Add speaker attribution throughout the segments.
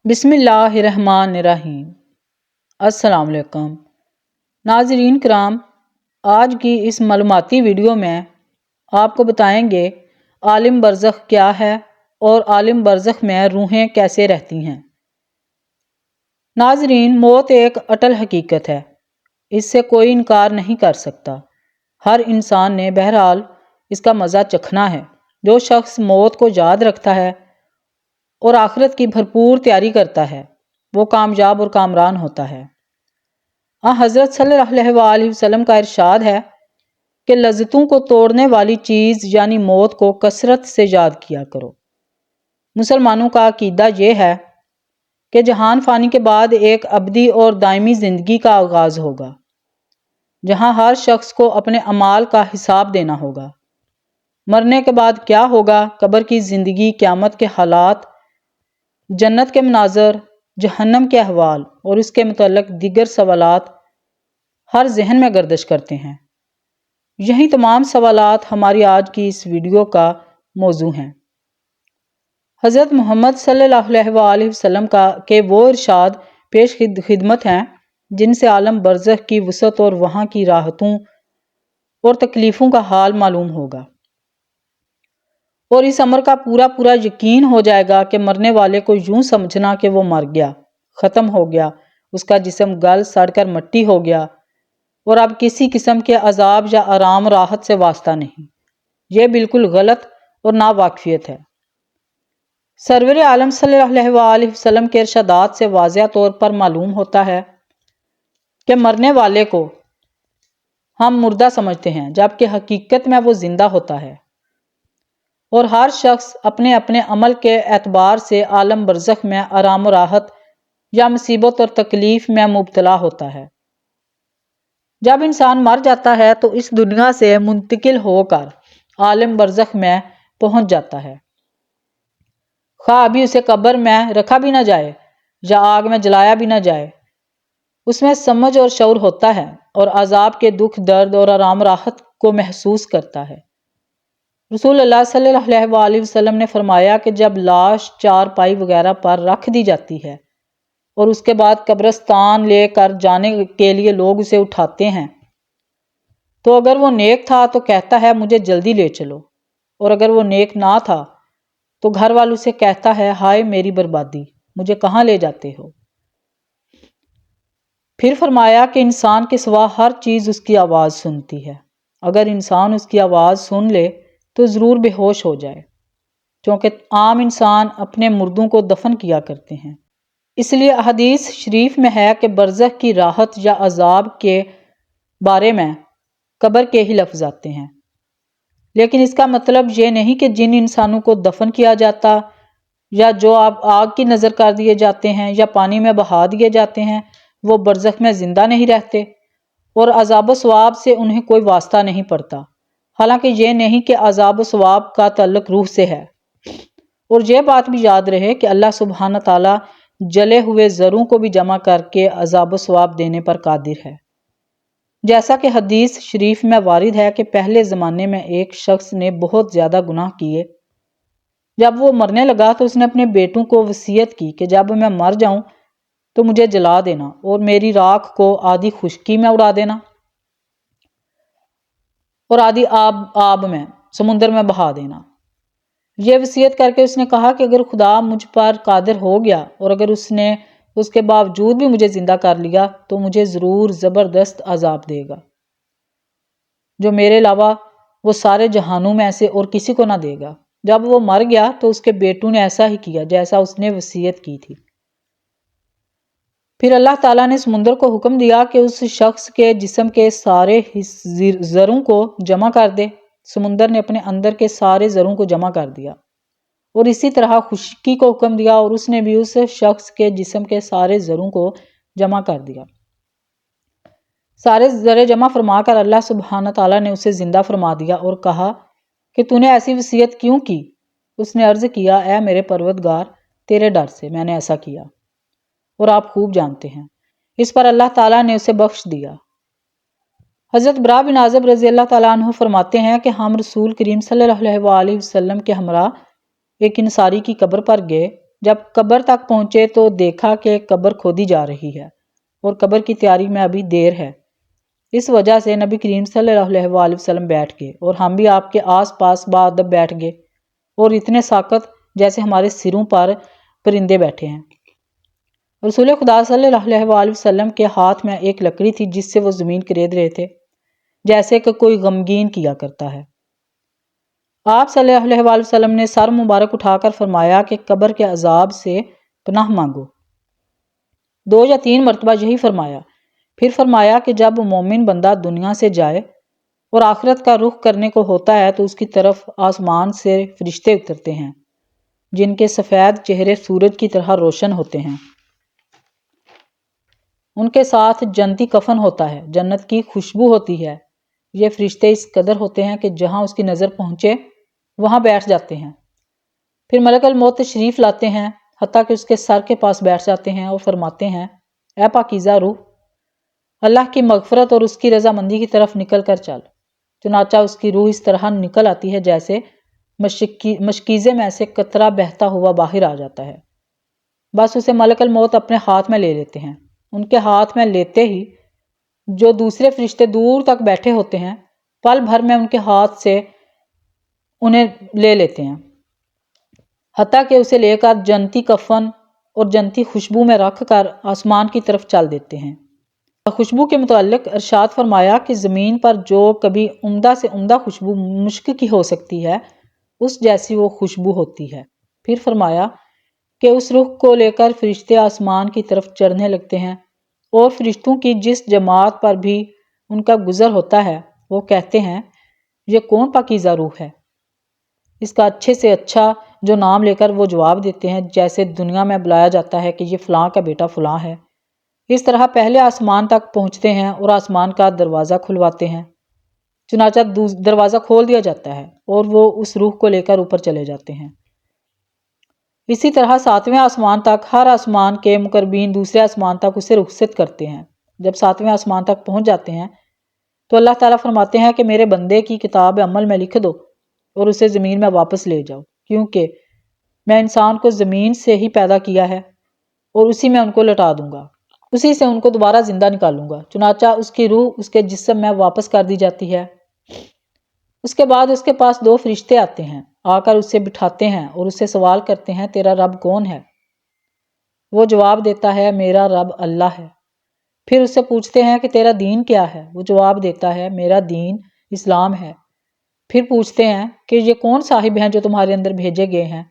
Speaker 1: بسم اللہ الرحمن الرحیم۔ السلام علیکم ناظرین کرام، آج کی اس معلوماتی ویڈیو میں آپ کو بتائیں گے عالم برزخ کیا ہے اور عالم برزخ میں روحیں کیسے رہتی ہیں۔ ناظرین، موت ایک اٹل حقیقت ہے، اس سے کوئی انکار نہیں کر سکتا۔ ہر انسان نے بہرحال اس کا مزہ چکھنا ہے۔ جو شخص موت کو یاد رکھتا ہے اور آخرت کی بھرپور تیاری کرتا ہے وہ کامیاب اور کامران ہوتا ہے۔ حضرت صلی اللہ علیہ وآلہ وسلم کا ارشاد ہے کہ لذتوں کو توڑنے والی چیز یعنی موت کو کثرت سے یاد کیا کرو۔ مسلمانوں کا عقیدہ یہ ہے کہ جہان فانی کے بعد ایک ابدی اور دائمی زندگی کا آغاز ہوگا، جہاں ہر شخص کو اپنے اعمال کا حساب دینا ہوگا۔ مرنے کے بعد کیا ہوگا، قبر کی زندگی، قیامت کے حالات، جنت کے مناظر، جہنم کے احوال اور اس کے متعلق دیگر سوالات ہر ذہن میں گردش کرتے ہیں۔ یہی تمام سوالات ہماری آج کی اس ویڈیو کا موضوع ہیں۔ حضرت محمد صلی اللہ علیہ وآلہ وسلم کے وہ ارشاد پیش خدمت ہیں جن سے عالم برزخ کی وسعت اور وہاں کی راحتوں اور تکلیفوں کا حال معلوم ہوگا، اور اس امر کا پورا یقین ہو جائے گا کہ مرنے والے کو یوں سمجھنا کہ وہ مر گیا، ختم ہو گیا، اس کا جسم گل سڑ کر مٹی ہو گیا اور اب کسی قسم کے عذاب یا آرام راحت سے واسطہ نہیں، یہ بالکل غلط اور ناواقفیت ہے۔ سرور عالم صلی اللہ علیہ وآلہ وسلم کے ارشادات سے واضح طور پر معلوم ہوتا ہے کہ مرنے والے کو ہم مردہ سمجھتے ہیں جبکہ حقیقت میں وہ زندہ ہوتا ہے، اور ہر شخص اپنے اپنے عمل کے اعتبار سے عالم برزخ میں آرام و راحت یا مصیبت اور تکلیف میں مبتلا ہوتا ہے۔ جب انسان مر جاتا ہے تو اس دنیا سے منتقل ہو کر عالم برزخ میں پہنچ جاتا ہے، خواہ ابھی اسے قبر میں رکھا بھی نہ جائے یا آگ میں جلایا بھی نہ جائے، اس میں سمجھ اور شعور ہوتا ہے اور عذاب کے دکھ، درد اور آرام راحت کو محسوس کرتا ہے۔ رسول اللہ صلی اللہ علیہ وآلہ وسلم نے فرمایا کہ جب لاش چارپائی وغیرہ پر رکھ دی جاتی ہے اور اس کے بعد قبرستان لے کر جانے کے لیے لوگ اسے اٹھاتے ہیں تو اگر وہ نیک تھا تو کہتا ہے مجھے جلدی لے چلو، اور اگر وہ نیک نہ تھا تو گھر والوں سے کہتا ہے ہائے میری بربادی، مجھے کہاں لے جاتے ہو۔ پھر فرمایا کہ انسان کے سوا ہر چیز اس کی آواز سنتی ہے، اگر انسان اس کی آواز سن لے تو ضرور بے ہوش ہو جائے، کیونکہ عام انسان اپنے مردوں کو دفن کیا کرتے ہیں۔ اس لیے احادیث شریف میں ہے کہ برزخ کی راحت یا عذاب کے بارے میں قبر کے ہی لفظ آتے ہیں، لیکن اس کا مطلب یہ نہیں کہ جن انسانوں کو دفن کیا جاتا یا جو آگ کی نظر کر دیے جاتے ہیں یا پانی میں بہا دیے جاتے ہیں وہ برزخ میں زندہ نہیں رہتے اور عذاب و ثواب سے انہیں کوئی واسطہ نہیں پڑتا، حالانکہ یہ نہیں کہ عذاب و ثواب کا تعلق روح سے ہے۔ اور یہ بات بھی یاد رہے کہ اللہ سبحانہ تعالیٰ جلے ہوئے زروں کو بھی جمع کر کے عذاب و ثواب دینے پر قادر ہے، جیسا کہ حدیث شریف میں وارد ہے کہ پہلے زمانے میں ایک شخص نے بہت زیادہ گناہ کیے، جب وہ مرنے لگا تو اس نے اپنے بیٹوں کو وصیت کی کہ جب میں مر جاؤں تو مجھے جلا دینا اور میری راکھ کو آدھی خشکی میں اڑا دینا اور آدھی آب میں سمندر میں بہا دینا۔ یہ وصیت کر کے اس نے کہا کہ اگر خدا مجھ پر قادر ہو گیا اور اگر اس نے اس کے باوجود بھی مجھے زندہ کر لیا تو مجھے ضرور زبردست عذاب دے گا جو میرے علاوہ وہ سارے جہانوں میں سے اور کسی کو نہ دے گا۔ جب وہ مر گیا تو اس کے بیٹوں نے ایسا ہی کیا جیسا اس نے وصیت کی تھی۔ پھر اللہ تعالیٰ نے سمندر کو حکم دیا کہ اس شخص کے جسم کے سارے زروں کو جمع کر دے۔ سمندر نے اپنے اندر کے سارے زروں کو جمع کر دیا اور اسی طرح خشکی کو حکم دیا اور اس نے بھی اس شخص کے جسم کے سارے زروں کو جمع کر دیا۔ سارے زرے جمع فرما کر اللہ سبحانہ تعالیٰ نے اسے زندہ فرما دیا اور کہا کہ تو نے ایسی وصیت کیوں کی؟ اس نے عرض کیا اے میرے پروردگار، تیرے ڈر سے میں نے ایسا کیا اور آپ خوب جانتے ہیں۔ اس پر اللہ تعالیٰ نے اسے بخش دیا۔ حضرت براء بن عازب رضی اللہ تعالیٰ عنہ فرماتے ہیں کہ ہم رسول کریم صلی اللہ علیہ وآلہ وسلم کے ہمراہ ایک انصاری کی قبر پر گئے جب قبر تک پہنچے تو دیکھا کہ قبر کھودی جا رہی ہے اور قبر کی تیاری میں ابھی دیر ہے۔ اس وجہ سے نبی کریم صلی اللہ علیہ وآلہ وسلم بیٹھ گئے اور ہم بھی آپ کے آس پاس باادب بیٹھ گئے اور اتنے ساکت جیسے ہمارے سروں پر پرندے بیٹھے ہیں۔ رسول خدا صلی اللہ علیہ وآلہ وسلم کے ہاتھ میں ایک لکڑی تھی جس سے وہ زمین کرید رہے تھے، جیسے کہ کوئی غمگین کیا کرتا ہے۔ آپ صلی اللہ علیہ وآلہ وسلم نے سر مبارک اٹھا کر فرمایا کہ قبر کے عذاب سے پناہ مانگو۔ 2 یا 3 مرتبہ یہی فرمایا۔ پھر فرمایا کہ جب مومن بندہ دنیا سے جائے اور آخرت کا رخ کرنے کو ہوتا ہے تو اس کی طرف آسمان سے فرشتے اترتے ہیں جن کے سفید چہرے سورج کی طرح روشن ہوتے ہیں۔ ان کے ساتھ جنتی کفن ہوتا ہے، جنت کی خوشبو ہوتی ہے۔ یہ فرشتے اس قدر ہوتے ہیں کہ جہاں اس کی نظر پہنچے وہاں بیٹھ جاتے ہیں۔ پھر ملک الموت تشریف لاتے ہیں، حتیٰ کہ اس کے سر کے پاس بیٹھ جاتے ہیں اور فرماتے ہیں، اے پاکیزہ روح، اللہ کی مغفرت اور اس کی رضامندی کی طرف نکل کر چل۔ چنانچہ اس کی روح اس طرح نکل آتی ہے جیسے مشکیزے میں سے قطرہ بہتا ہوا باہر آ جاتا ہے۔ بس اسے ملک الموت اپنے ہاتھ میں لے لیتے ہیں۔ ان کے ہاتھ میں لیتے ہی جو دوسرے فرشتے دور تک بیٹھے ہوتے ہیں پل بھر میں ان کے ہاتھ سے انہیں لے لیتے ہیں، حتیٰ کہ اسے لے کر جنتی کفن اور جنتی خوشبو میں رکھ کر آسمان کی طرف چل دیتے ہیں۔ خوشبو کے متعلق ارشاد فرمایا کہ زمین پر جو کبھی عمدہ سے عمدہ خوشبو مشک کی ہو سکتی ہے اس جیسی وہ خوشبو ہوتی ہے۔ پھر فرمایا کہ اس روح کو لے کر فرشتے آسمان کی طرف چڑھنے لگتے ہیں اور فرشتوں کی جس جماعت پر بھی ان کا گزر ہوتا ہے وہ کہتے ہیں، یہ کون پاکیزہ روح ہے؟ اس کا اچھے سے اچھا جو نام لے کر وہ جواب دیتے ہیں جیسے دنیا میں بلایا جاتا ہے کہ یہ فلاں کا بیٹا فلاں ہے۔ اس طرح پہلے آسمان تک پہنچتے ہیں اور آسمان کا دروازہ کھلواتے ہیں، چنانچہ دروازہ کھول دیا جاتا ہے اور وہ اس روح کو لے کر اوپر چلے جاتے ہیں۔ اسی طرح 7ویں آسمان تک ہر آسمان کے مقربین دوسرے آسمان تک اسے رخصت کرتے ہیں۔ جب 7ویں آسمان تک پہنچ جاتے ہیں تو اللہ تعالیٰ فرماتے ہیں کہ میرے بندے کی کتاب عمل میں لکھ دو اور اسے زمین میں واپس لے جاؤ، کیونکہ میں انسان کو زمین سے ہی پیدا کیا ہے اور اسی میں ان کو لٹا دوں گا، اسی سے ان کو دوبارہ زندہ نکالوں گا۔ چنانچہ اس کی روح اس کے جسم میں واپس کر دی جاتی ہے۔ اس کے بعد اس کے پاس 2 فرشتے آتے ہیں، آ کر اسے بٹھاتے ہیں اور اس سے سوال کرتے ہیں، تیرا رب کون ہے؟ وہ جواب دیتا ہے، میرا رب اللہ ہے۔ پھر اس سے پوچھتے ہیں کہ تیرا دین کیا ہے؟ وہ جواب دیتا ہے، میرا دین اسلام ہے۔ پھر پوچھتے ہیں کہ یہ کون صاحب ہیں جو تمہارے اندر بھیجے گئے ہیں؟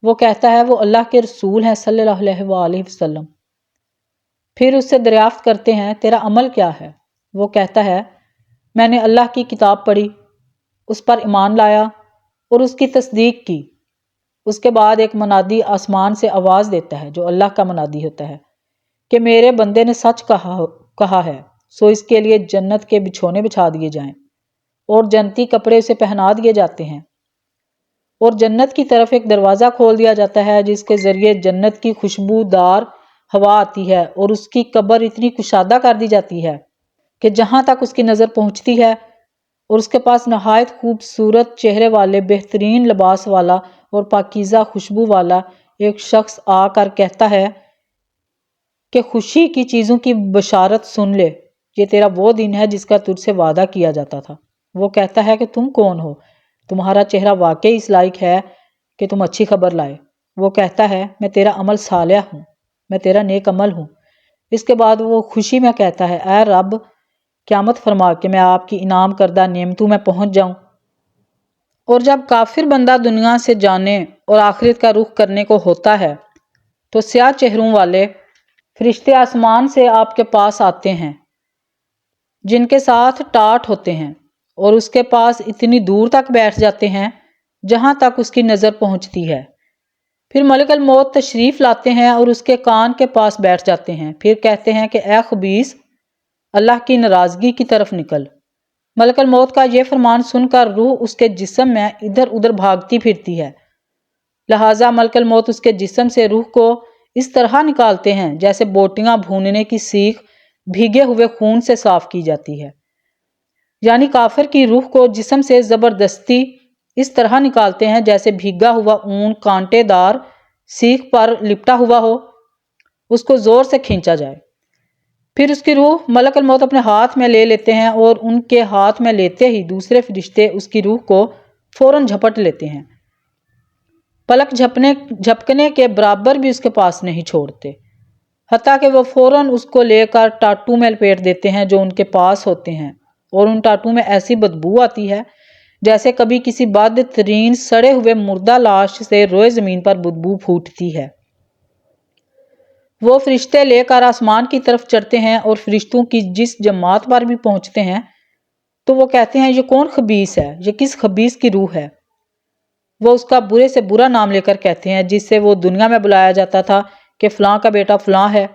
Speaker 1: وہ کہتا ہے، وہ اللہ کے رسول ہیں صلی اللہ علیہ وآلہ وسلم۔ پھر اس سے دریافت کرتے ہیں، تیرا عمل کیا ہے؟ وہ کہتا ہے، میں نے اللہ کی کتاب پڑھی، اس پر ایمان لایا اور اس کی تصدیق کی۔ اس کے بعد ایک منادی آسمان سے آواز دیتا ہے جو اللہ کا منادی ہوتا ہے کہ میرے بندے نے سچ کہا ہے، سو اس کے لیے جنت کے بچھونے بچھا دیے جائیں اور جنتی کپڑے اسے پہنا دیے جاتے ہیں، اور جنت کی طرف ایک دروازہ کھول دیا جاتا ہے جس کے ذریعے جنت کی خوشبودار ہوا آتی ہے، اور اس کی قبر اتنی کشادہ کر دی جاتی ہے کہ جہاں تک اس کی نظر پہنچتی ہے، اور اس کے پاس نہایت خوبصورت چہرے والے، بہترین لباس والا اور پاکیزہ خوشبو والا ایک شخص آ کر کہتا ہے کہ خوشی کی چیزوں کی بشارت سن لے، یہ تیرا وہ دن ہے جس کا تجھ سے وعدہ کیا جاتا تھا۔ وہ کہتا ہے کہ تم کون ہو؟ تمہارا چہرہ واقعی اس لائق ہے کہ تم اچھی خبر لائے۔ وہ کہتا ہے، میں تیرا عمل صالح ہوں، میں تیرا نیک عمل ہوں۔ اس کے بعد وہ خوشی میں کہتا ہے، اے رب، قیامت فرما کہ میں آپ کی انعام کردہ نعمتوں میں پہنچ جاؤں۔ اور جب کافر بندہ دنیا سے جانے اور آخرت کا رخ کرنے کو ہوتا ہے تو سیاہ چہروں والے فرشتے آسمان سے آپ کے پاس آتے ہیں جن کے ساتھ ٹاٹ ہوتے ہیں، اور اس کے پاس اتنی دور تک بیٹھ جاتے ہیں جہاں تک اس کی نظر پہنچتی ہے۔ پھر ملک الموت تشریف لاتے ہیں اور اس کے کان کے پاس بیٹھ جاتے ہیں، پھر کہتے ہیں کہ اے خبیث، اللہ کی ناراضگی کی طرف نکل۔ ملک الموت کا یہ فرمان سن کر روح اس کے جسم میں ادھر ادھر بھاگتی پھرتی ہے، لہٰذا ملک الموت اس کے جسم سے روح کو اس طرح نکالتے ہیں جیسے بوٹیاں بھوننے کی سیخ بھیگے ہوئے خون سے صاف کی جاتی ہے، یعنی کافر کی روح کو جسم سے زبردستی اس طرح نکالتے ہیں جیسے بھیگا ہوا اون کانٹے دار سیخ پر لپٹا ہوا ہو، اس کو زور سے کھینچا جائے۔ پھر اس کی روح ملک الموت اپنے ہاتھ میں لے لیتے ہیں اور ان کے ہاتھ میں لیتے ہی دوسرے فرشتے اس کی روح کو فوراً جھپٹ لیتے ہیں، پلک جھپکنے کے برابر بھی اس کے پاس نہیں چھوڑتے، حتیٰ کہ وہ فوراً اس کو لے کر ٹاٹو میں لپیٹ دیتے ہیں جو ان کے پاس ہوتے ہیں، اور ان ٹاٹو میں ایسی بدبو آتی ہے جیسے کبھی کسی بد ترین سڑے ہوئے مردہ لاش سے روئے زمین پر بدبو پھوٹتی ہے۔ وہ فرشتے لے کر آسمان کی طرف چڑھتے ہیں اور فرشتوں کی جس جماعت پر بھی پہنچتے ہیں تو وہ کہتے ہیں یہ کون خبیث ہے، یہ کس خبیث کی روح ہے؟ وہ اس کا برے سے برا نام لے کر کہتے ہیں جس سے وہ دنیا میں بلایا جاتا تھا کہ فلاں کا بیٹا فلاں ہے،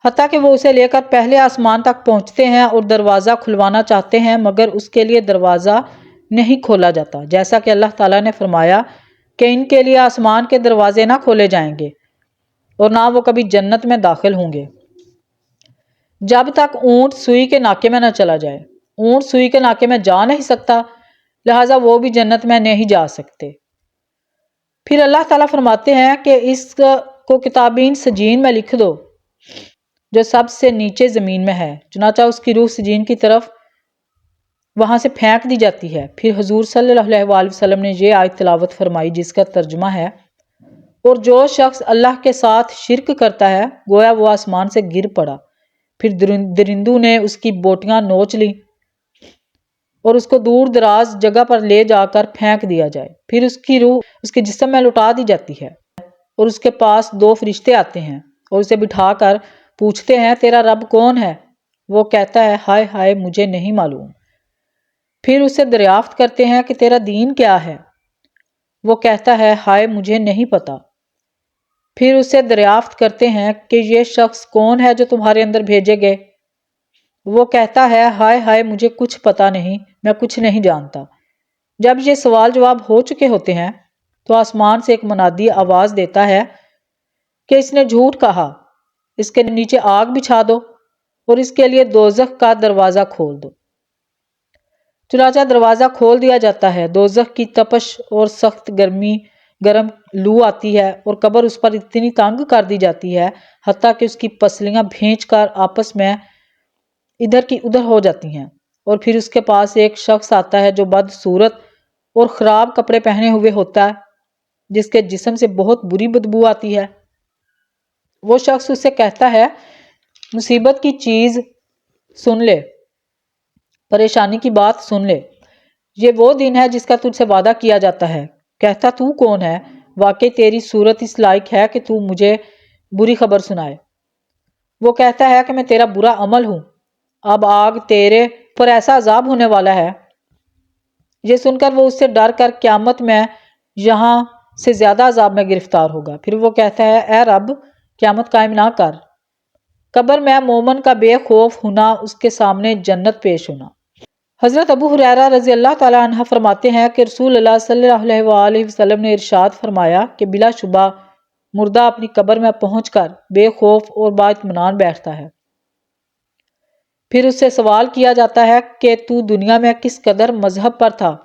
Speaker 1: حتیٰ کہ وہ اسے لے کر پہلے آسمان تک پہنچتے ہیں اور دروازہ کھلوانا چاہتے ہیں مگر اس کے لیے دروازہ نہیں کھولا جاتا، جیسا کہ اللہ تعالیٰ نے فرمایا کہ ان کے لیے آسمان کے دروازے نہ کھولے جائیں گے اور نہ وہ کبھی جنت میں داخل ہوں گے جب تک اونٹ سوئی کے ناکے میں نہ چلا جائے۔ اونٹ سوئی کے ناکے میں جا نہیں سکتا، لہٰذا وہ بھی جنت میں نہیں جا سکتے۔ پھر اللہ تعالیٰ فرماتے ہیں کہ اس کو کتابین سجین میں لکھ دو جو سب سے نیچے زمین میں ہے، چنانچہ اس کی روح سجین کی طرف وہاں سے پھینک دی جاتی ہے۔ پھر حضور صلی اللہ علیہ وآلہ وسلم نے یہ آیت تلاوت فرمائی جس کا ترجمہ ہے، اور جو شخص اللہ کے ساتھ شرک کرتا ہے گویا وہ آسمان سے گر پڑا، پھر درندوں نے اس کی بوٹیاں نوچ لی اور اس کو دور دراز جگہ پر لے جا کر پھینک دیا جائے، پھر اس کی روح اس کے جسم میں لٹا دی جاتی ہے اور اس کے پاس دو فرشتے آتے ہیں اور اسے بٹھا کر پوچھتے ہیں تیرا رب کون ہے؟ وہ کہتا ہے ہائے ہائے مجھے نہیں معلوم۔ پھر اسے دریافت کرتے ہیں کہ تیرا دین کیا ہے؟ وہ کہتا ہے ہائے مجھے نہیں پتا۔ پھر اسے دریافت کرتے ہیں کہ یہ شخص کون ہے جو تمہارے اندر بھیجے گئے؟ وہ کہتا ہے ہائے ہائے مجھے کچھ پتا نہیں، میں کچھ نہیں جانتا۔ جب یہ سوال جواب ہو چکے ہوتے ہیں تو آسمان سے ایک منادی آواز دیتا ہے کہ اس نے جھوٹ کہا، اس کے نیچے آگ بچھا دو اور اس کے لیے دوزخ کا دروازہ کھول دو۔ چنانچہ دروازہ کھول دیا جاتا ہے، دوزخ کی تپش اور سخت گرم لو آتی ہے اور قبر اس پر اتنی تنگ کر دی جاتی ہے حتیٰ کہ اس کی پسلیاں بھینچ کر آپس میں ادھر کی ادھر ہو جاتی ہیں، اور پھر اس کے پاس ایک شخص آتا ہے جو بدصورت اور خراب کپڑے پہنے ہوئے ہوتا ہے جس کے جسم سے بہت بری بدبو آتی ہے۔ وہ شخص اسے کہتا ہے مصیبت کی چیز سن لے، پریشانی کی بات سن لے، یہ وہ دن ہے جس کا تجھ سے وعدہ کیا جاتا ہے۔ کہتا تو کون ہے؟ واقعی تیری صورت اس لائق ہے کہ تو مجھے بری خبر سنائے۔ وہ کہتا ہے کہ میں تیرا برا عمل ہوں، اب آگ تیرے پر ایسا عذاب ہونے والا ہے۔ یہ سن کر وہ اس سے ڈر کر قیامت میں یہاں سے زیادہ عذاب میں گرفتار ہوگا۔ پھر وہ کہتا ہے اے رب قیامت قائم نہ کر۔ قبر میں مومن کا بے خوف ہونا، اس کے سامنے جنت پیش ہونا۔ حضرت ابو ہریرہ رضی اللہ تعالیٰ عنہ فرماتے ہیں کہ رسول اللہ صلی اللہ علیہ وآلہ وسلم نے ارشاد فرمایا کہ بلا شبہ مردہ اپنی قبر میں پہنچ کر بے خوف اور با اطمینان بیٹھتا ہے۔ پھر اس سے سوال کیا جاتا ہے کہ تو دنیا میں کس قدر مذہب پر تھا؟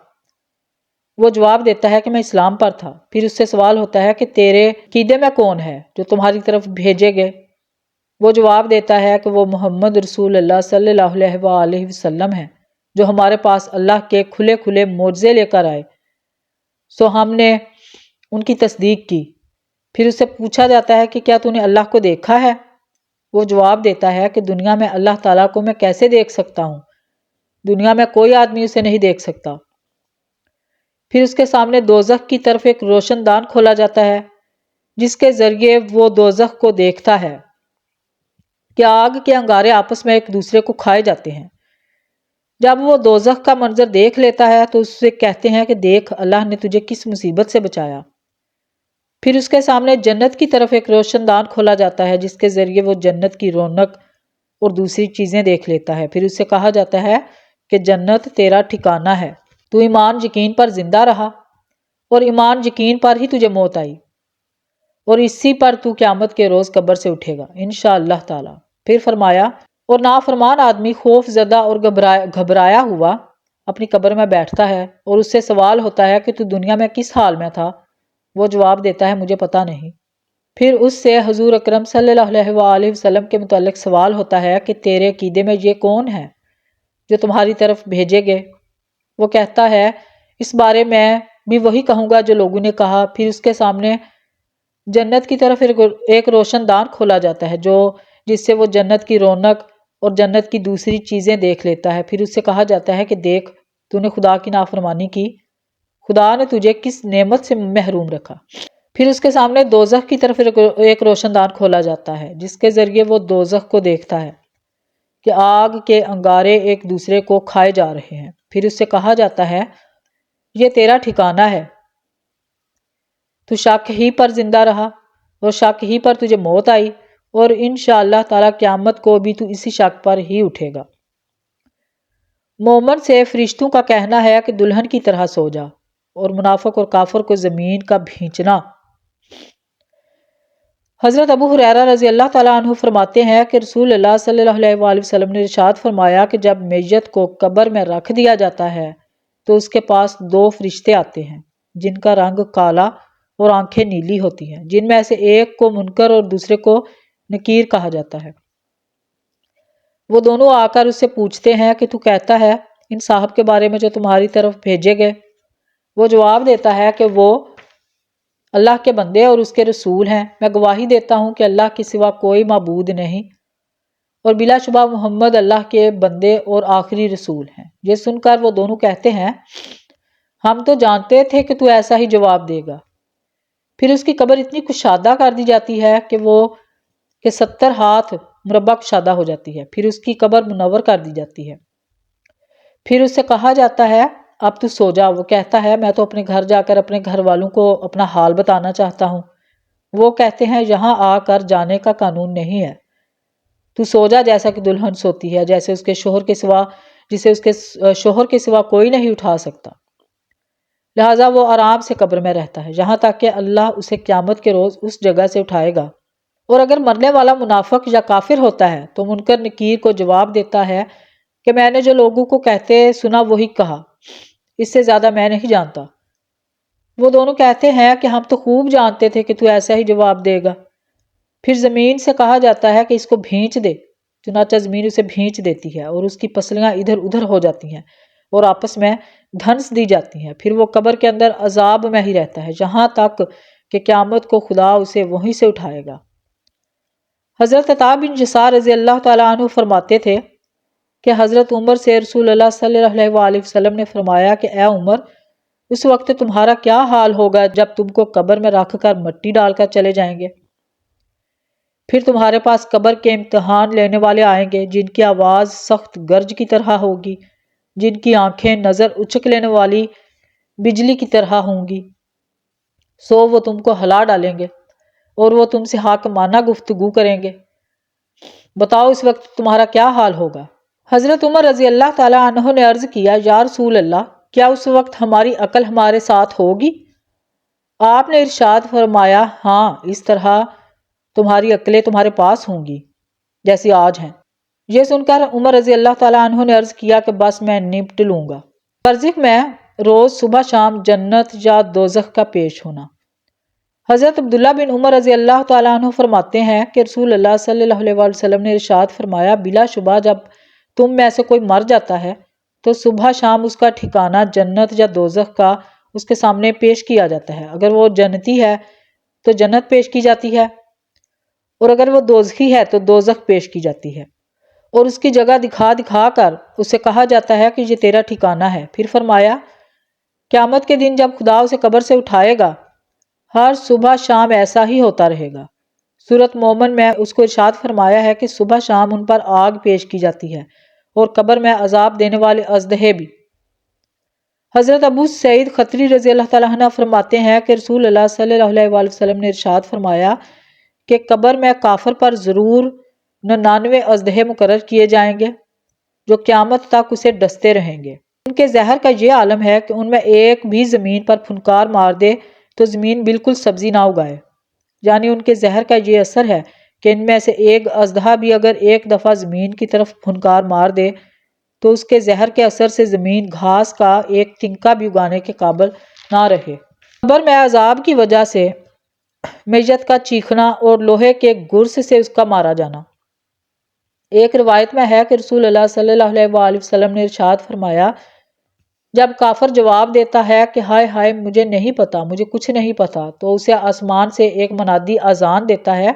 Speaker 1: وہ جواب دیتا ہے کہ میں اسلام پر تھا۔ پھر اس سے سوال ہوتا ہے کہ تیرے عقیدے میں کون ہے جو تمہاری طرف بھیجے گئے؟ وہ جواب دیتا ہے کہ وہ محمد رسول اللہ صلی اللہ علیہ وآلہ وسلم ہے جو ہمارے پاس اللہ کے کھلے کھلے معجزے لے کر آئے، سو ہم نے ان کی تصدیق کی۔ پھر اس سے پوچھا جاتا ہے کہ کیا تو نے اللہ کو دیکھا ہے؟ وہ جواب دیتا ہے کہ دنیا میں اللہ تعالیٰ کو میں کیسے دیکھ سکتا ہوں؟ دنیا میں کوئی آدمی اسے نہیں دیکھ سکتا۔ پھر اس کے سامنے دوزخ کی طرف ایک روشن دان کھولا جاتا ہے جس کے ذریعے وہ دوزخ کو دیکھتا ہے کہ آگ کے انگارے آپس میں ایک دوسرے کو کھائے جاتے ہیں۔ جب وہ دوزخ کا منظر دیکھ لیتا ہے تو اس سے کہتے ہیں کہ دیکھ اللہ نے تجھے کس مصیبت سے بچایا۔ پھر اس کے سامنے جنت کی طرف ایک روشن دان کھولا جاتا ہے جس کے ذریعے وہ جنت کی رونق اور دوسری چیزیں دیکھ لیتا ہے۔ پھر اس سے کہا جاتا ہے کہ جنت تیرا ٹھکانہ ہے، تو ایمان یقین پر زندہ رہا اور ایمان یقین پر ہی تجھے موت آئی اور اسی پر تو قیامت کے روز قبر سے اٹھے گا انشاءاللہ تعالی۔ پھر فرمایا اور نافرمان آدمی خوف زدہ اور گھبرایا ہوا اپنی قبر میں بیٹھتا ہے اور اس سے سوال ہوتا ہے کہ تو دنیا میں کس حال میں تھا؟ وہ جواب دیتا ہے مجھے پتہ نہیں۔ پھر اس سے حضور اکرم صلی اللہ علیہ وآلہ وسلم کے متعلق سوال ہوتا ہے کہ تیرے عقیدے میں یہ کون ہے جو تمہاری طرف بھیجے گئے؟ وہ کہتا ہے اس بارے میں بھی وہی کہوں گا جو لوگوں نے کہا۔ پھر اس کے سامنے جنت کی طرف ایک روشن دان کھولا جاتا ہے جس سے وہ جنت کی رونق اور جنت کی دوسری چیزیں دیکھ لیتا ہے۔ پھر اس سے کہا جاتا ہے کہ دیکھ تو نے خدا کی نافرمانی کی، خدا نے تجھے کس نعمت سے محروم رکھا۔ پھر اس کے سامنے دوزخ کی طرف ایک روشن دان کھولا جاتا ہے جس کے ذریعے وہ دوزخ کو دیکھتا ہے کہ آگ کے انگارے ایک دوسرے کو کھائے جا رہے ہیں۔ پھر اس سے کہا جاتا ہے یہ تیرا ٹھکانہ ہے، تو شک ہی پر زندہ رہا اور شک ہی پر تجھے موت آئی، اور انشاءاللہ تعالی قیامت کو بھی تو اسی شک پر ہی اٹھے گا۔ مومن سے فرشتوں کا کہنا ہے کہ دلہن کی طرح سو جا، اور منافق اور کافر کو زمین کا بھینچنا۔ حضرت ابو ہریرہ رضی اللہ تعالیٰ عنہ فرماتے ہیں کہ رسول اللہ صلی اللہ علیہ وآلہ وسلم نے ارشاد فرمایا کہ جب میت کو قبر میں رکھ دیا جاتا ہے تو اس کے پاس 2 فرشتے آتے ہیں جن کا رنگ کالا اور آنکھیں نیلی ہوتی ہیں، جن میں سے ایک کو منکر اور دوسرے کو نکیر کہا جاتا ہے۔ وہ دونوں آ کر اس سے پوچھتے ہیں کہ تو کہتا ہے ان صاحب کے بارے میں جو تمہاری طرف بھیجے گئے؟ وہ جواب دیتا ہے کہ وہ اللہ کے بندے اور اس کے رسول ہیں، میں گواہی دیتا ہوں کہ اللہ کے سوا کوئی معبود نہیں اور بلا شبہ محمد اللہ کے بندے اور آخری رسول ہیں۔ یہ سن کر وہ دونوں کہتے ہیں ہم تو جانتے تھے کہ تو ایسا ہی جواب دے گا۔ پھر اس کی قبر اتنی کشادہ کر دی جاتی ہے کہ 70 ہاتھ مربع کشادہ ہو جاتی ہے۔ پھر اس کی قبر منور کر دی جاتی ہے۔ پھر اس سے کہا جاتا ہے اب تو سو جا۔ وہ کہتا ہے میں تو اپنے گھر جا کر اپنے گھر والوں کو اپنا حال بتانا چاہتا ہوں۔ وہ کہتے ہیں یہاں آ کر جانے کا قانون نہیں ہے، تو سو جا جیسا کہ دلہن سوتی ہے، جسے اس کے شوہر کے سوا کوئی نہیں اٹھا سکتا۔ لہٰذا وہ آرام سے قبر میں رہتا ہے یہاں تک کہ اللہ اسے قیامت کے روز اس جگہ سے اٹھائے گا۔ اور اگر مرنے والا منافق یا کافر ہوتا ہے تو منکر نکیر کو جواب دیتا ہے کہ میں نے جو لوگوں کو کہتے سنا وہی کہا، اس سے زیادہ میں نہیں جانتا۔ وہ دونوں کہتے ہیں کہ ہم تو خوب جانتے تھے کہ تو ایسا ہی جواب دے گا۔ پھر زمین سے کہا جاتا ہے کہ اس کو بھینچ دے، چنانچہ زمین اسے بھینچ دیتی ہے اور اس کی پسلیاں ادھر ادھر ہو جاتی ہیں اور آپس میں دھنس دی جاتی ہیں۔ پھر وہ قبر کے اندر عذاب میں ہی رہتا ہے یہاں تک کہ قیامت کو خدا اسے وہیں سے اٹھائے گا۔ حضرت عطا بن جسار رضی اللہ تعالیٰ عنہ فرماتے تھے کہ حضرت عمر سے رسول اللہ صلی اللہ علیہ وآلہ وسلم نے فرمایا کہ اے عمر، اس وقت تمہارا کیا حال ہوگا جب تم کو قبر میں رکھ کر مٹی ڈال کر چلے جائیں گے؟ پھر تمہارے پاس قبر کے امتحان لینے والے آئیں گے جن کی آواز سخت گرج کی طرح ہوگی، جن کی آنکھیں نظر اچک لینے والی بجلی کی طرح ہوں گی۔ سو وہ تم کو ہلا ڈالیں گے اور وہ تم سے حاکمانہ گفتگو کریں گے۔ بتاؤ اس وقت تمہارا کیا حال ہوگا؟ حضرت عمر رضی اللہ تعالیٰ عنہ نے عرض کیا یا رسول اللہ، کیا اس وقت ہماری عقل ہمارے ساتھ ہوگی؟ آپ نے ارشاد فرمایا ہاں، اس طرح تمہاری عقلیں تمہارے پاس ہوں گی جیسی آج ہیں۔ یہ سن کر عمر رضی اللہ تعالیٰ عنہ نے عرض کیا کہ بس میں نپٹ لوں گا۔ برزخ میں روز صبح شام جنت یا دوزخ کا پیش ہونا۔ حضرت عبداللہ بن عمر رضی اللہ تعالیٰ عنہ فرماتے ہیں کہ رسول اللہ صلی اللہ علیہ وسلم نے ارشاد فرمایا بلا شبہ جب تم میں سے کوئی مر جاتا ہے تو صبح شام اس کا ٹھکانہ جنت یا دوزخ کا اس کے سامنے پیش کیا جاتا ہے۔ اگر وہ جنتی ہے تو جنت پیش کی جاتی ہے اور اگر وہ دوزخی ہے تو دوزخ پیش کی جاتی ہے، اور اس کی جگہ دکھا دکھا کر اسے کہا جاتا ہے کہ یہ تیرا ٹھکانہ ہے۔ پھر فرمایا قیامت کے دن جب خدا اسے قبر سے اٹھائے گا ہر صبح شام ایسا ہی ہوتا رہے گا۔ سورۃ مومن میں اس کو ارشاد فرمایا ہے کہ صبح شام ان پر آگ پیش کی جاتی ہے اور قبر میں عذاب دینے والے اژدہے بھی۔ حضرت ابو سعید خدری رضی اللہ تعالیٰ عنہ فرماتے ہیں کہ رسول اللہ صلی اللہ علیہ وآلہ وسلم نے ارشاد فرمایا کہ قبر میں کافر پر ضرور 99 اژدہے مقرر کیے جائیں گے جو قیامت تک اسے ڈستے رہیں گے۔ ان کے زہر کا یہ عالم ہے کہ ان میں ایک بھی زمین پر پھنکار مار دے تو زمین بالکل سبزی نہ اگائے، یعنی ان کے زہر کا یہ اثر ہے کہ ان میں سے ایک اژدہا بھی اگر ایک دفعہ زمین کی طرف پھنکار مار دے تو اس کے زہر کے اثر سے زمین گھاس کا ایک تنکا بھی اگانے کے قابل نہ رہے۔ قبر میں عذاب کی وجہ سے میت کا چیخنا اور لوہے کے گرس سے اس کا مارا جانا۔ ایک روایت میں ہے کہ رسول اللہ صلی اللہ علیہ وآلہ وسلم نے ارشاد فرمایا، جب کافر جواب دیتا ہے کہ ہائے ہائے مجھے نہیں پتا، مجھے کچھ نہیں پتا، تو اسے آسمان سے ایک منادی اذان دیتا ہے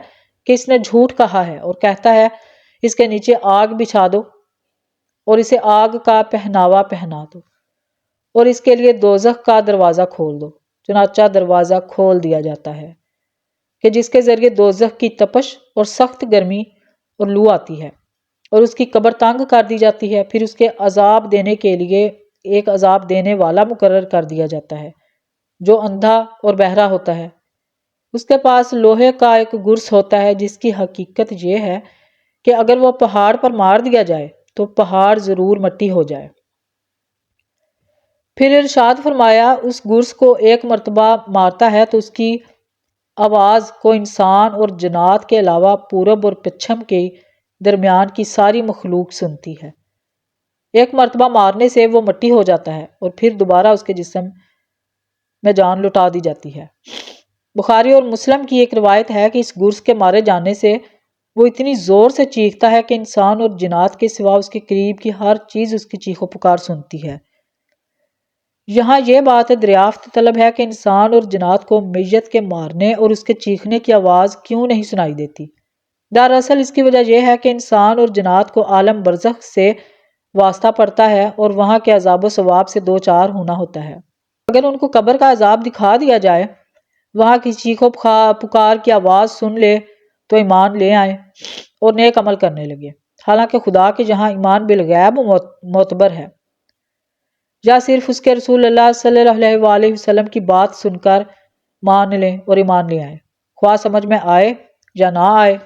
Speaker 1: کہ اس نے جھوٹ کہا ہے، اور کہتا ہے اس کے نیچے آگ بچھا دو اور اسے آگ کا پہناوا پہنا دو اور اس کے لیے دوزخ کا دروازہ کھول دو۔ چنانچہ دروازہ کھول دیا جاتا ہے کہ جس کے ذریعے دوزخ کی تپش اور سخت گرمی اور لو آتی ہے اور اس کی قبر تنگ کر دی جاتی ہے۔ پھر اس کے عذاب دینے کے لیے ایک عذاب دینے والا مقرر کر دیا جاتا ہے جو اندھا اور بہرا ہوتا ہے۔ اس کے پاس لوہے کا ایک گرس ہوتا ہے جس کی حقیقت یہ ہے کہ اگر وہ پہاڑ پر مار دیا جائے تو پہاڑ ضرور مٹی ہو جائے۔ پھر ارشاد فرمایا اس گرس کو ایک مرتبہ مارتا ہے تو اس کی آواز کو انسان اور جنات کے علاوہ پورب اور پچھم کے درمیان کی ساری مخلوق سنتی ہے۔ ایک مرتبہ مارنے سے وہ مٹی ہو جاتا ہے اور پھر دوبارہ اس کے جسم میں جان لوٹا دی جاتی ہے۔ بخاری اور مسلم کی ایک روایت ہے کہ اس گرس کے مارے جانے سے وہ اتنی زور سے چیختا ہے کہ انسان اور جنات کے سوا اس کے قریب کی ہر چیز اس کی چیخ و پکار سنتی ہے۔ یہاں یہ بات دریافت طلب ہے کہ انسان اور جنات کو میت کے مارنے اور اس کے چیخنے کی آواز کیوں نہیں سنائی دیتی؟ دراصل اس کی وجہ یہ ہے کہ انسان اور جنات کو عالم برزخ سے واسطہ پڑتا ہے اور وہاں کے عذاب و ثواب سے دو چار ہونا ہوتا ہے۔ اگر ان کو قبر کا عذاب دکھا دیا جائے، وہاں کی چیخ و پکار کی آواز سن لے تو ایمان لے آئیں اور نیک عمل کرنے لگے، حالانکہ خدا کے یہاں ایمان بالغیب معتبر ہے، یا صرف اس کے رسول اللہ صلی اللہ علیہ وآلہ وسلم کی بات سن کر مان لیں اور ایمان لے آئیں، خواہ سمجھ میں آئے یا نہ آئے۔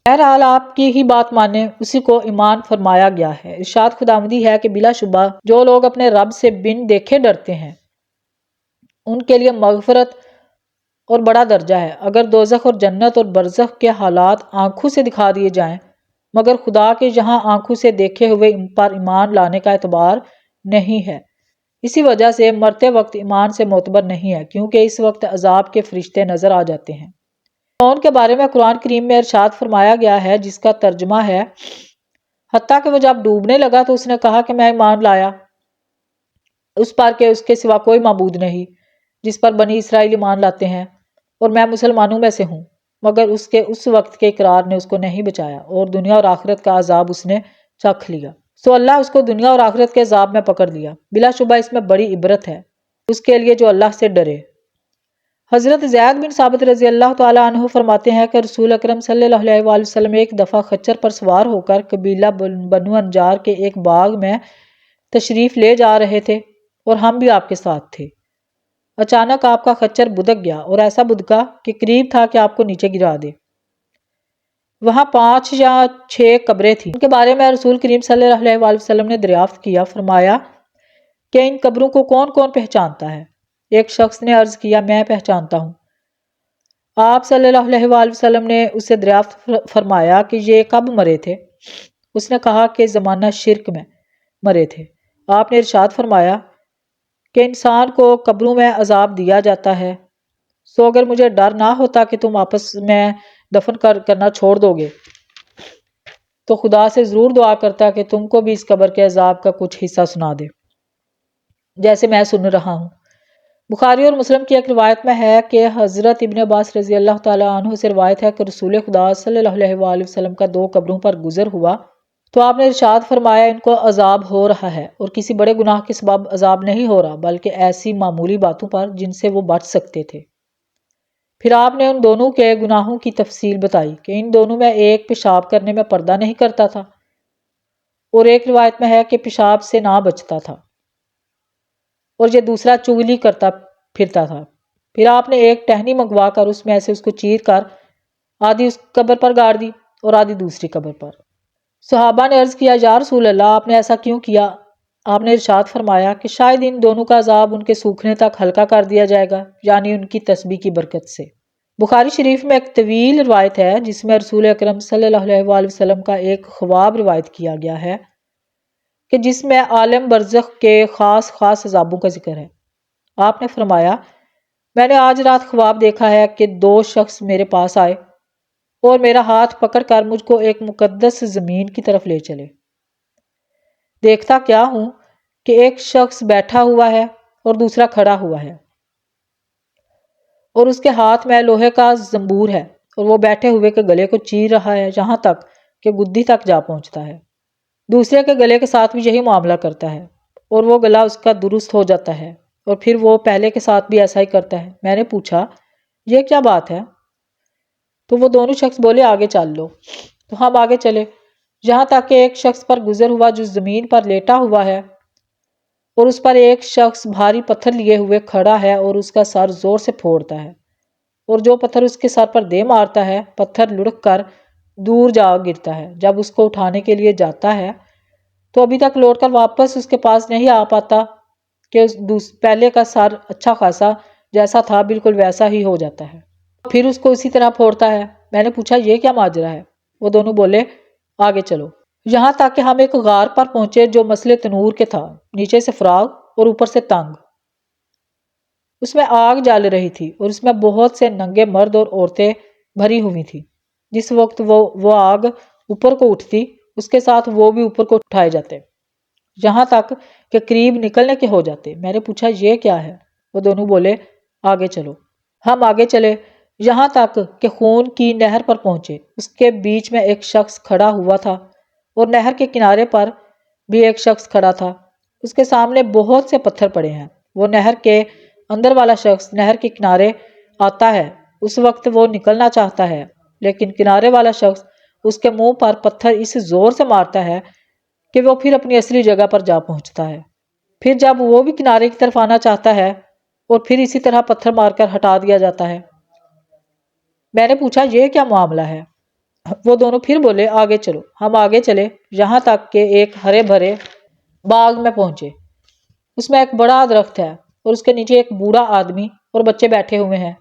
Speaker 1: بہرحال آپ کی ہی بات مانیں، اسی کو ایمان فرمایا گیا ہے۔ ارشاد خداوندی ہے کہ بلا شبہ جو لوگ اپنے رب سے بن دیکھے ڈرتے ہیں ان کے لیے مغفرت اور بڑا درجہ ہے۔ اگر دوزخ اور جنت اور برزخ کے حالات آنکھوں سے دکھا دیے جائیں، مگر خدا کے یہاں آنکھوں سے دیکھے ہوئے ان پر ایمان لانے کا اعتبار نہیں ہے، اسی وجہ سے مرتے وقت ایمان سے معتبر نہیں ہے، کیونکہ اس وقت عذاب کے فرشتے نظر آ جاتے ہیں۔ فرعون کے بارے میں قرآن کریم میں ارشاد فرمایا گیا ہے جس کا ترجمہ ہے، حتیٰ کہ وہ جب ڈوبنے لگا تو اس نے کہا کہ میں ایمان لایا اس پر کہ اس کے سوا کوئی معبود نہیں، جس پر بنی اسرائیل ایمان لاتے ہیں، اور میں مسلمانوں میں سے ہوں، مگر اس کے اس وقت کے اقرار نے اس کو نہیں بچایا اور دنیا اور آخرت کا عذاب اس نے چکھ لیا، سو اللہ اس کو دنیا اور آخرت کے عذاب میں پکڑ لیا۔ بلا شبہ اس میں بڑی عبرت ہے اس کے لیے جو اللہ سے ڈرے۔ حضرت زید بن ثابت رضی اللہ تعالیٰ عنہ فرماتے ہیں کہ رسول اکرم صلی اللہ علیہ وآلہ وسلم ایک دفعہ خچر پر سوار ہو کر قبیلہ بنو انجار کے ایک باغ میں تشریف لے جا رہے تھے اور ہم بھی آپ کے ساتھ تھے۔ اچانک آپ کا خچر بدک گیا اور ایسا بدکا کہ قریب تھا کہ آپ کو نیچے گرا دے۔ وہاں 5 یا 6 قبریں تھیں، ان کے بارے میں رسول کریم صلی اللہ علیہ وآلہ وسلم نے دریافت کیا، فرمایا کہ ان قبروں کو کون کون پہچانتا ہے؟ ایک شخص نے عرض کیا میں پہچانتا ہوں۔ آپ صلی اللہ علیہ وآلہ وسلم نے اسے دریافت فرمایا کہ یہ کب مرے تھے؟ اس نے کہا کہ زمانہ شرک میں مرے تھے۔ آپ نے ارشاد فرمایا کہ انسان کو قبروں میں عذاب دیا جاتا ہے، سو اگر مجھے ڈر نہ ہوتا کہ تم آپس میں دفن کرنا چھوڑ دو گے تو خدا سے ضرور دعا کرتا کہ تم کو بھی اس قبر کے عذاب کا کچھ حصہ سنا دے جیسے میں سن رہا ہوں۔ بخاری اور مسلم کی ایک روایت میں ہے کہ حضرت ابن عباس رضی اللہ تعالیٰ عنہ سے روایت ہے کہ رسول خدا صلی اللہ علیہ وآلہ وسلم کا 2 قبروں پر گزر ہوا تو آپ نے ارشاد فرمایا ان کو عذاب ہو رہا ہے، اور کسی بڑے گناہ کے سبب عذاب نہیں ہو رہا بلکہ ایسی معمولی باتوں پر جن سے وہ بچ سکتے تھے۔ پھر آپ نے ان دونوں کے گناہوں کی تفصیل بتائی کہ ان دونوں میں ایک پیشاب کرنے میں پردہ نہیں کرتا تھا اور ایک روایت میں ہے کہ پیشاب سے نہ بچتا تھا، اور یہ دوسرا چغلی کرتا پھرتا تھا۔ پھر آپ نے ایک ٹہنی منگوا کر اس میں سے اس کو چیر کر آدھی اس قبر پر گاڑ دی اور آدھی دوسری قبر پر۔ صحابہ نے عرض کیا یا رسول اللہ آپ نے ایسا کیوں کیا؟ آپ نے ارشاد فرمایا کہ شاید ان دونوں کا عذاب ان کے سوکھنے تک ہلکا کر دیا جائے گا، یعنی ان کی تسبیح کی برکت سے۔ بخاری شریف میں ایک طویل روایت ہے جس میں رسول اکرم صلی اللہ علیہ وآلہ وسلم کا ایک خواب روایت کیا گیا ہے کہ جس میں عالم برزخ کے خاص عذابوں کا ذکر ہے۔ آپ نے فرمایا میں نے آج رات خواب دیکھا ہے کہ 2 شخص میرے پاس آئے اور میرا ہاتھ پکڑ کر مجھ کو ایک مقدس زمین کی طرف لے چلے۔ دیکھتا کیا ہوں کہ ایک شخص بیٹھا ہوا ہے اور دوسرا کھڑا ہوا ہے، اور اس کے ہاتھ میں لوہے کا زنبور ہے، اور وہ بیٹھے ہوئے کے گلے کو چیر رہا ہے یہاں تک کہ گدی تک جا پہنچتا ہے۔ دوسرے کے گلے کے ساتھ بھی یہی معاملہ کرتا ہے، اور وہ گلا اس کا درست ہو جاتا ہے، اور پھر وہ پہلے کے ساتھ بھی ایسا ہی کرتا ہے۔ میں نے پوچھا یہ کیا بات ہے؟ تو وہ دونوں شخص بولے آگے چل لو۔ تو ہم آگے چلے، یہاں تک کہ ایک شخص پر گزر ہوا جو زمین پر لیٹا ہوا ہے، اور اس پر ایک شخص بھاری پتھر لیے ہوئے کھڑا ہے اور اس کا سر زور سے پھوڑتا ہے، اور جو پتھر اس کے سر پر دے مارتا ہے پتھر لڑک کر دور جا گرتا ہے۔ جب اس کو اٹھانے کے لیے جاتا ہے تو ابھی تک لوٹ کر واپس اس کے پاس نہیں آ پاتا کہ پہلے کا سر اچھا خاصا جیسا تھا بالکل ویسا ہی ہو جاتا ہے، پھر اس کو اسی طرح پھوڑتا ہے۔ میں نے پوچھا یہ کیا ماجرا ہے؟ وہ دونوں بولے آگے چلو، یہاں تک کہ ہم ایک غار پر پہنچے جو مسل تنور کے تھا، نیچے سے فراغ اور اوپر سے تنگ۔ اس میں آگ جل رہی تھی اور اس میں بہت سے ننگے مرد اور عورتیں بھری ہوئی تھی۔ جس وقت وہ آگ اوپر کو اٹھتی اس کے ساتھ وہ بھی اوپر کو اٹھائے جاتے، یہاں تک کہ قریب نکلنے کے ہو جاتے۔ میں نے پوچھا یہ کیا ہے؟ وہ دونوں بولے آگے چلو۔ ہم آگے چلے، یہاں تک کہ خون کی نہر پر پہنچے۔ اس کے بیچ میں ایک شخص کھڑا ہوا تھا اور نہر کے کنارے پر بھی ایک شخص کھڑا تھا، اس کے سامنے بہت سے پتھر پڑے ہیں۔ وہ نہر کے اندر والا شخص نہر کے کنارے آتا ہے، اس وقت وہ نکلنا چاہتا ہے، لیکن کنارے والا شخص اس کے منہ پر پتھر اس زور سے مارتا ہے کہ وہ پھر اپنی اصلی جگہ پر جا پہنچتا ہے۔ پھر جب وہ بھی کنارے کی طرف آنا چاہتا ہے اور پھر اسی طرح پتھر مار کر ہٹا دیا جاتا ہے۔ میں نے پوچھا یہ کیا معاملہ ہے؟ وہ دونوں پھر بولے آگے چلو۔ ہم آگے چلے، یہاں تک کہ ایک ہرے بھرے باغ میں پہنچے۔ اس میں ایک بڑا درخت ہے اور اس کے نیچے ایک بوڑھا آدمی اور بچے بیٹھے ہوئے ہیں،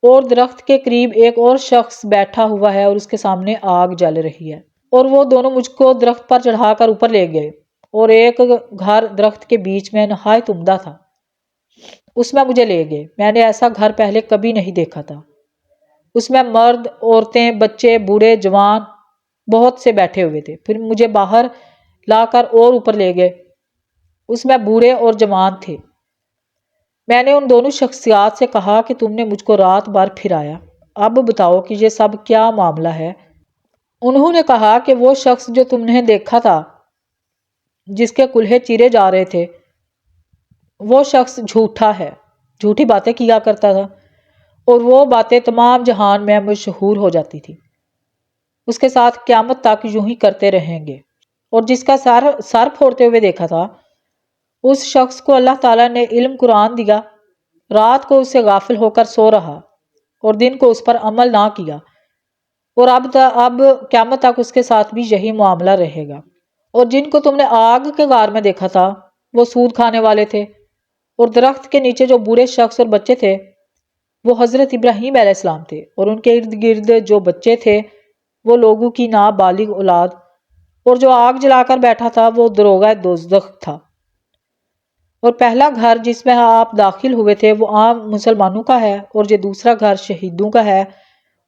Speaker 1: اور درخت کے قریب ایک اور شخص بیٹھا ہوا ہے اور اس کے سامنے آگ جل رہی ہے۔ اور وہ دونوں مجھ کو درخت پر چڑھا کر اوپر لے گئے، اور ایک گھر درخت کے بیچ میں نہایت عمدہ تھا، اس میں مجھے لے گئے۔ میں نے ایسا گھر پہلے کبھی نہیں دیکھا تھا۔ اس میں مرد، عورتیں، بچے، بوڑھے، جوان بہت سے بیٹھے ہوئے تھے۔ پھر مجھے باہر لا کر اور اوپر لے گئے، اس میں بوڑھے اور جوان تھے۔ میں نے ان دونوں شخصیات سے کہا کہ تم نے مجھ کو رات بھر پھرایا، اب بتاؤ کہ یہ سب کیا معاملہ ہے؟ انہوں نے کہا کہ وہ شخص جو تم نے دیکھا تھا جس کے کلہے چیرے جا رہے تھے، وہ شخص جھوٹا ہے، جھوٹی باتیں کیا کرتا تھا، اور وہ باتیں تمام جہان میں مشہور ہو جاتی تھی۔ اس کے ساتھ قیامت تک یوں ہی کرتے رہیں گے۔ اور جس کا سر پھوڑتے ہوئے دیکھا تھا، اس شخص کو اللہ تعالیٰ نے علم قرآن دیا، رات کو اس سے غافل ہو کر سو رہا اور دن کو اس پر عمل نہ کیا، اور اب قیامت تک اس کے ساتھ بھی یہی معاملہ رہے گا۔ اور جن کو تم نے آگ کے غار میں دیکھا تھا وہ سود کھانے والے تھے، اور درخت کے نیچے جو بوڑھے شخص اور بچے تھے وہ حضرت ابراہیم علیہ السلام تھے، اور ان کے ارد گرد جو بچے تھے وہ لوگوں کی نابالغ اولاد، اور جو آگ جلا کر بیٹھا تھا وہ دروغہ دوزخ تھا۔ اور پہلا گھر جس میں آپ داخل ہوئے تھے وہ عام مسلمانوں کا ہے، اور یہ دوسرا گھر شہیدوں کا ہے،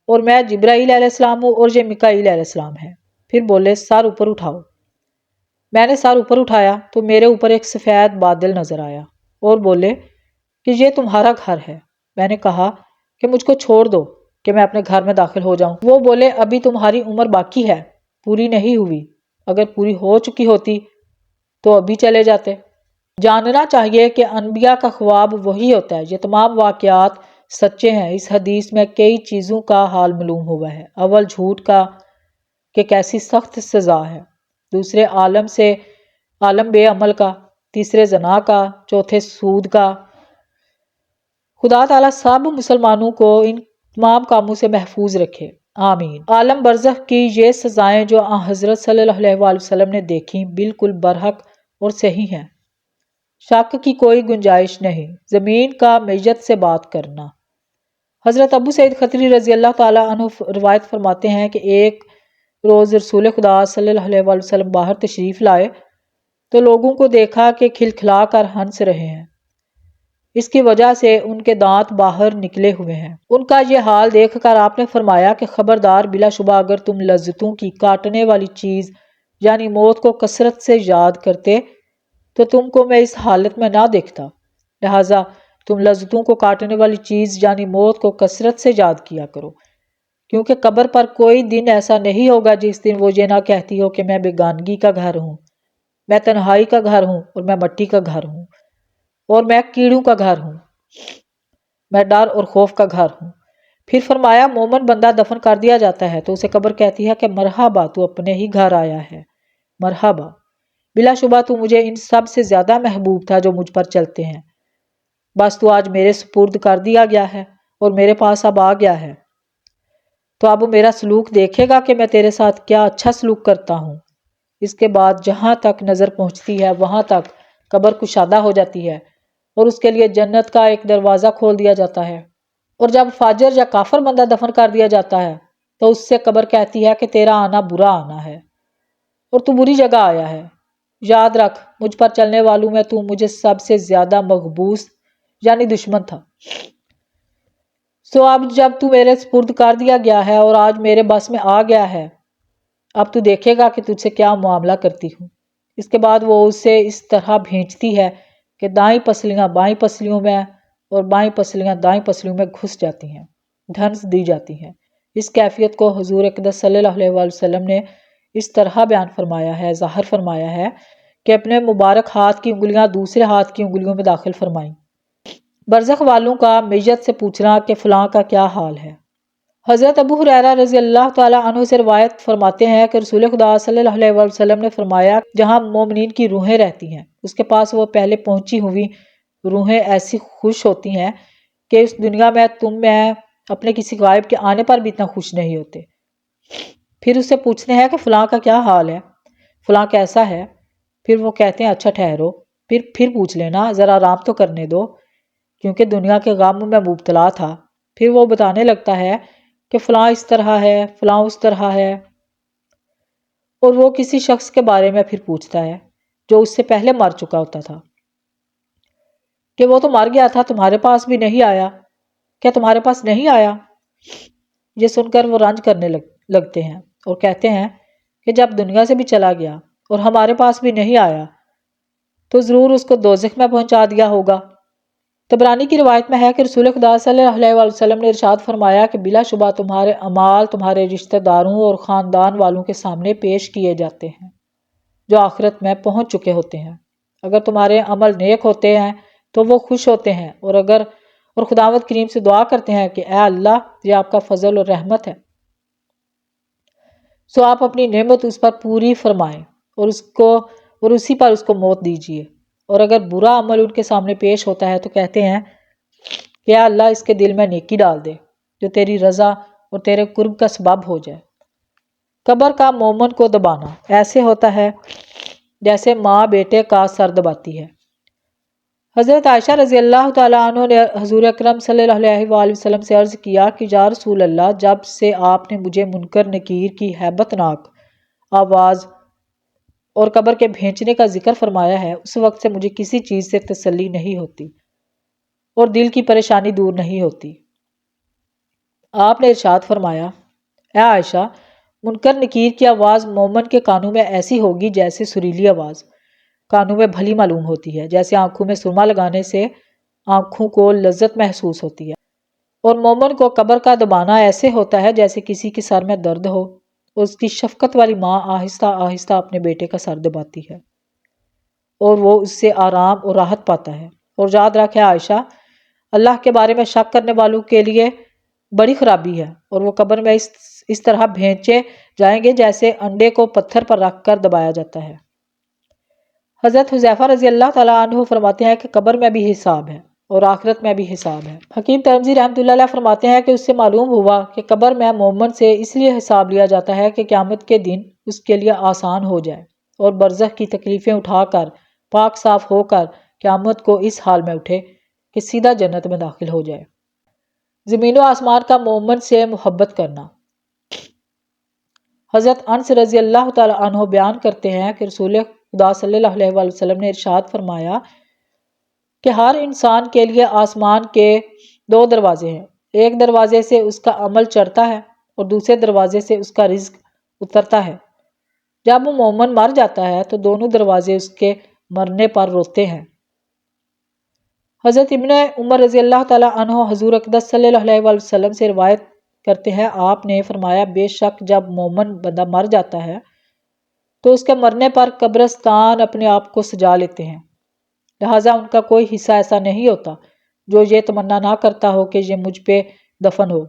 Speaker 1: اور میں جبرائیل علیہ السلام ہوں اور یہ میکائیل علیہ السلام ہے۔ پھر بولے سر اوپر اٹھاؤ۔ میں نے سر اوپر اٹھایا تو میرے اوپر ایک سفید بادل نظر آیا، اور بولے کہ یہ تمہارا گھر ہے۔ میں نے کہا کہ مجھ کو چھوڑ دو کہ میں اپنے گھر میں داخل ہو جاؤں۔ وہ بولے ابھی تمہاری عمر باقی ہے، پوری نہیں ہوئی، اگر پوری ہو چکی ہوتی تو ابھی چلے جاتے۔ جاننا چاہیے کہ انبیاء کا خواب وہی ہوتا ہے، یہ تمام واقعات سچے ہیں۔ اس حدیث میں کئی چیزوں کا حال معلوم ہوا ہے۔ اول جھوٹ کا کہ کیسی سخت سزا ہے، دوسرے عالم بے عمل کا، تیسرے زنا کا، چوتھے سود کا۔ خدا تعالیٰ سب مسلمانوں کو ان تمام کاموں سے محفوظ رکھے، آمین۔ عالم برزخ کی یہ سزائیں جو حضرت صلی اللہ علیہ وآلہ وسلم نے دیکھیں بالکل برحق اور صحیح ہیں، شک کی کوئی گنجائش نہیں۔ زمین کا میت سے بات کرنا۔ حضرت ابو سعید خدری رضی اللہ تعالیٰ عنہ روایت فرماتے ہیں کہ ایک روز رسول خدا صلی اللہ علیہ وآلہ وسلم باہر تشریف لائے تو لوگوں کو دیکھا کہ کھلکھلا کر ہنس رہے ہیں۔ اس کی وجہ سے ان کے دانت باہر نکلے ہوئے ہیں۔ ان کا یہ حال دیکھ کر آپ نے فرمایا کہ خبردار، بلا شبہ اگر تم لذتوں کی کاٹنے والی چیز یعنی موت کو کثرت سے یاد کرتے تو تم کو میں اس حالت میں نہ دیکھتا، لہٰذا تم لذتوں کو کاٹنے والی چیز یعنی موت کو کثرت سے یاد کیا کرو، کیونکہ قبر پر کوئی دن ایسا نہیں ہوگا جس دن وہ یہ نہ کہتی ہو کہ میں بیگانگی کا گھر ہوں، میں تنہائی کا گھر ہوں، اور میں مٹی کا گھر ہوں، اور میں کیڑوں کا گھر ہوں، میں ڈر اور خوف کا گھر ہوں۔ پھر فرمایا مومن بندہ دفن کر دیا جاتا ہے تو اسے قبر کہتی ہے کہ مرحبا، تو اپنے ہی گھر آیا ہے، مرحبا، بلا شبہ تو مجھے ان سب سے زیادہ محبوب تھا جو مجھ پر چلتے ہیں، بس تو آج میرے سپرد کر دیا گیا ہے اور میرے پاس اب آ گیا ہے، تو اب میرا سلوک دیکھے گا کہ میں تیرے ساتھ کیا اچھا سلوک کرتا ہوں۔ اس کے بعد جہاں تک نظر پہنچتی ہے وہاں تک قبر کشادہ ہو جاتی ہے اور اس کے لیے جنت کا ایک دروازہ کھول دیا جاتا ہے، اور جب فاجر یا کافر بندہ دفن کر دیا جاتا ہے تو اس سے قبر کہتی ہے کہ تیرا آنا برا آنا ہے اور تو بری جگہ آیا ہے، یاد رکھ مجھ پر چلنے والوں میں تو مجھے سب سے زیادہ مغبوس یعنی دشمن تھا، سو اب جب تو میرے سپرد کر دیا گیا ہے اور آج میرے بس میں آ گیا ہے، اب تو دیکھے گا کہ تجھ سے کیا معاملہ کرتی ہوں۔ اس کے بعد وہ اسے اس طرح بھینچتی ہے کہ دائیں پسلیاں بائیں پسلیوں میں اور بائیں پسلیاں دائیں پسلیوں میں گھس جاتی ہیں، دھنس دی جاتی ہیں۔ اس کیفیت کو حضور اقدس صلی اللہ علیہ وآلہ وسلم نے اس طرح بیان فرمایا ہے، ظاہر فرمایا ہے کہ اپنے مبارک ہاتھ کی انگلیاں دوسرے ہاتھ کی انگلیوں میں داخل فرمائیں۔ برزخ والوں کا میت سے پوچھنا کہ فلاں کا کیا حال ہے۔ حضرت ابو ہریرہ رضی اللہ تعالیٰ عنہ سے روایت فرماتے ہیں کہ رسول خدا صلی اللہ علیہ وآلہ وسلم نے فرمایا، جہاں مومنین کی روحیں رہتی ہیں اس کے پاس وہ پہلے پہنچی ہوئی روحیں ایسی خوش ہوتی ہیں کہ اس دنیا میں تم میں اپنے کسی غائب کے آنے پر بھی اتنا خوش نہیں ہوتے۔ پھر اس سے پوچھتے ہیں کہ فلاں کا کیا حال ہے، فلاں کیسا ہے، پھر وہ کہتے ہیں اچھا ٹھہرو، پھر پوچھ لینا، ذرا آرام تو کرنے دو، کیونکہ دنیا کے غم میں مبتلا تھا۔ پھر وہ بتانے لگتا ہے کہ فلاں اس طرح ہے، فلاں اس طرح ہے، اور وہ کسی شخص کے بارے میں پھر پوچھتا ہے جو اس سے پہلے مر چکا ہوتا تھا کہ وہ تو مر گیا تھا، تمہارے پاس بھی نہیں آیا، کیا تمہارے پاس نہیں آیا؟ یہ سن کر وہ رنج کرنے لگتے ہیں اور کہتے ہیں کہ جب دنیا سے بھی چلا گیا اور ہمارے پاس بھی نہیں آیا تو ضرور اس کو دوزخ میں پہنچا دیا ہوگا۔ طبرانی کی روایت میں ہے کہ رسول خدا صلی اللہ علیہ وآلہ وسلم نے ارشاد فرمایا کہ بلا شبہ تمہارے اعمال تمہارے رشتہ داروں اور خاندان والوں کے سامنے پیش کیے جاتے ہیں جو آخرت میں پہنچ چکے ہوتے ہیں۔ اگر تمہارے عمل نیک ہوتے ہیں تو وہ خوش ہوتے ہیں، اور خداوند کریم سے دعا کرتے ہیں کہ اے اللہ، یہ آپ کا فضل اور رحمت ہے، سو آپ اپنی نعمت اس پر پوری فرمائیں اور اسی پر اس کو موت دیجیے۔ اور اگر برا عمل ان کے سامنے پیش ہوتا ہے تو کہتے ہیں کہ اے اللہ، اس کے دل میں نیکی ڈال دے جو تیری رضا اور تیرے قرب کا سبب ہو جائے۔ قبر کا مومن کو دبانا ایسے ہوتا ہے جیسے ماں بیٹے کا سر دباتی ہے۔ حضرت عائشہ رضی اللہ تعالیٰ عنہ نے حضور اکرم صلی اللہ علیہ وآلہ وسلم سے عرض کیا کہ یا رسول اللہ، جب سے آپ نے مجھے منکر نکیر کی ہیبت ناک آواز اور قبر کے بھینچنے کا ذکر فرمایا ہے، اس وقت سے مجھے کسی چیز سے تسلی نہیں ہوتی اور دل کی پریشانی دور نہیں ہوتی۔ آپ نے ارشاد فرمایا، اے عائشہ، منکر نکیر کی آواز مومن کے کانوں میں ایسی ہوگی جیسے سریلی آواز کانوں میں بھلی معلوم ہوتی ہے، جیسے آنکھوں میں سرما لگانے سے آنکھوں کو لذت محسوس ہوتی ہے۔ اور مومن کو قبر کا دبانا ایسے ہوتا ہے جیسے کسی کے سر میں درد ہو اور اس کی شفقت والی ماں آہستہ آہستہ اپنے بیٹے کا سر دباتی ہے اور وہ اس سے آرام اور راحت پاتا ہے۔ اور یاد رکھے عائشہ، اللہ کے بارے میں شک کرنے والوں کے لیے بڑی خرابی ہے، اور وہ قبر میں اس طرح بھینچے جائیں گے جیسے انڈے کو پتھر پر رکھ کر دبایا جاتا ہے۔ حضرت حذیفہ رضی اللہ تعالیٰ عنہ فرماتے ہیں کہ قبر میں بھی حساب ہے اور آخرت میں بھی حساب ہے۔ حکیم ترمذی رحمۃ اللہ علیہ فرماتے ہیں کہ اس سے معلوم ہوا کہ قبر میں مومن سے اس لیے حساب لیا جاتا ہے کہ قیامت کے دن اس کے لیے آسان ہو جائے اور برزخ کی تکلیفیں اٹھا کر پاک صاف ہو کر قیامت کو اس حال میں اٹھے کہ سیدھا جنت میں داخل ہو جائے۔ زمین و آسمان کا مومن سے محبت کرنا۔ حضرت انس رضی اللہ تعالیٰ عنہ بیان کرتے ہیں کہ رسول خدا صلی اللہ علیہ وآلہ وسلم نے ارشاد فرمایا، کہ ہر انسان کے لیے آسمان کے دو دروازے ہیں، ایک دروازے سے اس کا عمل چڑھتا ہے اور دوسرے دروازے سے اس کا رزق اترتا ہے۔ جب وہ مومن مر جاتا ہے تو دونوں دروازے اس کے مرنے پر روتے ہیں۔ حضرت ابن عمر رضی اللہ تعالیٰ عنہ حضور اقدس صلی اللہ علیہ وآلہ وسلم سے روایت کرتے ہیں، آپ نے فرمایا بے شک جب مومن بندہ مر جاتا ہے تو اس کے مرنے پر قبرستان اپنے آپ کو سجا لیتے ہیں، لہٰذا ان کا کوئی حصہ ایسا نہیں ہوتا جو یہ تمنا نہ کرتا ہو کہ یہ مجھ پہ دفن ہو۔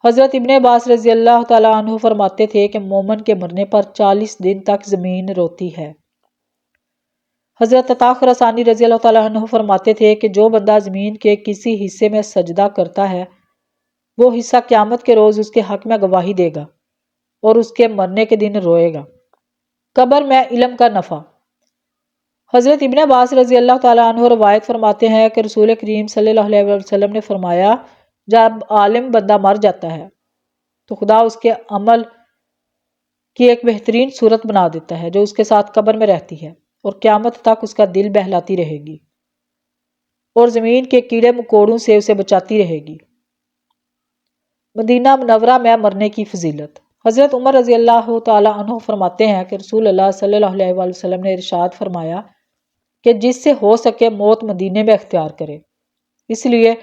Speaker 1: حضرت ابن عباس رضی اللہ تعالیٰ عنہ فرماتے تھے کہ مومن کے مرنے پر 40 دن تک زمین روتی ہے۔ حضرت عطا خراسانی رضی اللہ تعالیٰ عنہ فرماتے تھے کہ جو بندہ زمین کے کسی حصے میں سجدہ کرتا ہے وہ حصہ قیامت کے روز اس کے حق میں گواہی دے گا اور اس کے مرنے کے دن روئے گا۔ قبر میں علم کا نفع۔ حضرت ابن عباس رضی اللہ تعالیٰ عنہ روایت فرماتے ہیں کہ رسول کریم صلی اللہ علیہ وسلم نے فرمایا جب عالم بندہ مر جاتا ہے تو خدا اس کے عمل کی ایک بہترین صورت بنا دیتا ہے جو اس کے ساتھ قبر میں رہتی ہے اور قیامت تک اس کا دل بہلاتی رہے گی اور زمین کے کیڑے مکوڑوں سے اسے بچاتی رہے گی۔ مدینہ منورہ میں مرنے کی فضیلت۔ حضرت عمر رضی اللہ تعالیٰ عنہ فرماتے ہیں کہ رسول اللہ صلی اللہ علیہ وآلہ وسلم نے ارشاد فرمایا کہ جس سے ہو سکے موت مدینے میں اختیار کرے، اس لیے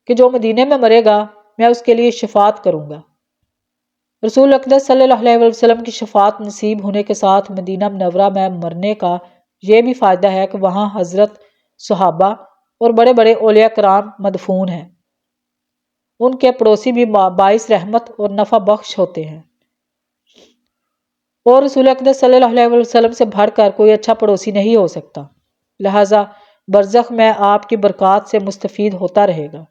Speaker 1: کہ جو مدینے میں مرے گا میں اس کے لیے شفاعت کروں گا۔ رسول اقدس صلی اللہ علیہ وسلم کی شفاعت نصیب ہونے کے ساتھ مدینہ منورہ میں مرنے کا یہ بھی فائدہ ہے کہ وہاں حضرت صحابہ اور بڑے بڑے اولیاء کرام مدفون ہیں، ان کے پڑوسی بھی باعث رحمت اور نفع بخش ہوتے ہیں، اور رسول اقدس صلی اللہ علیہ وسلم سے بڑھ کر کوئی اچھا پڑوسی نہیں ہو سکتا، لہٰذا برزخ میں آپ کی برکات سے مستفید ہوتا رہے گا۔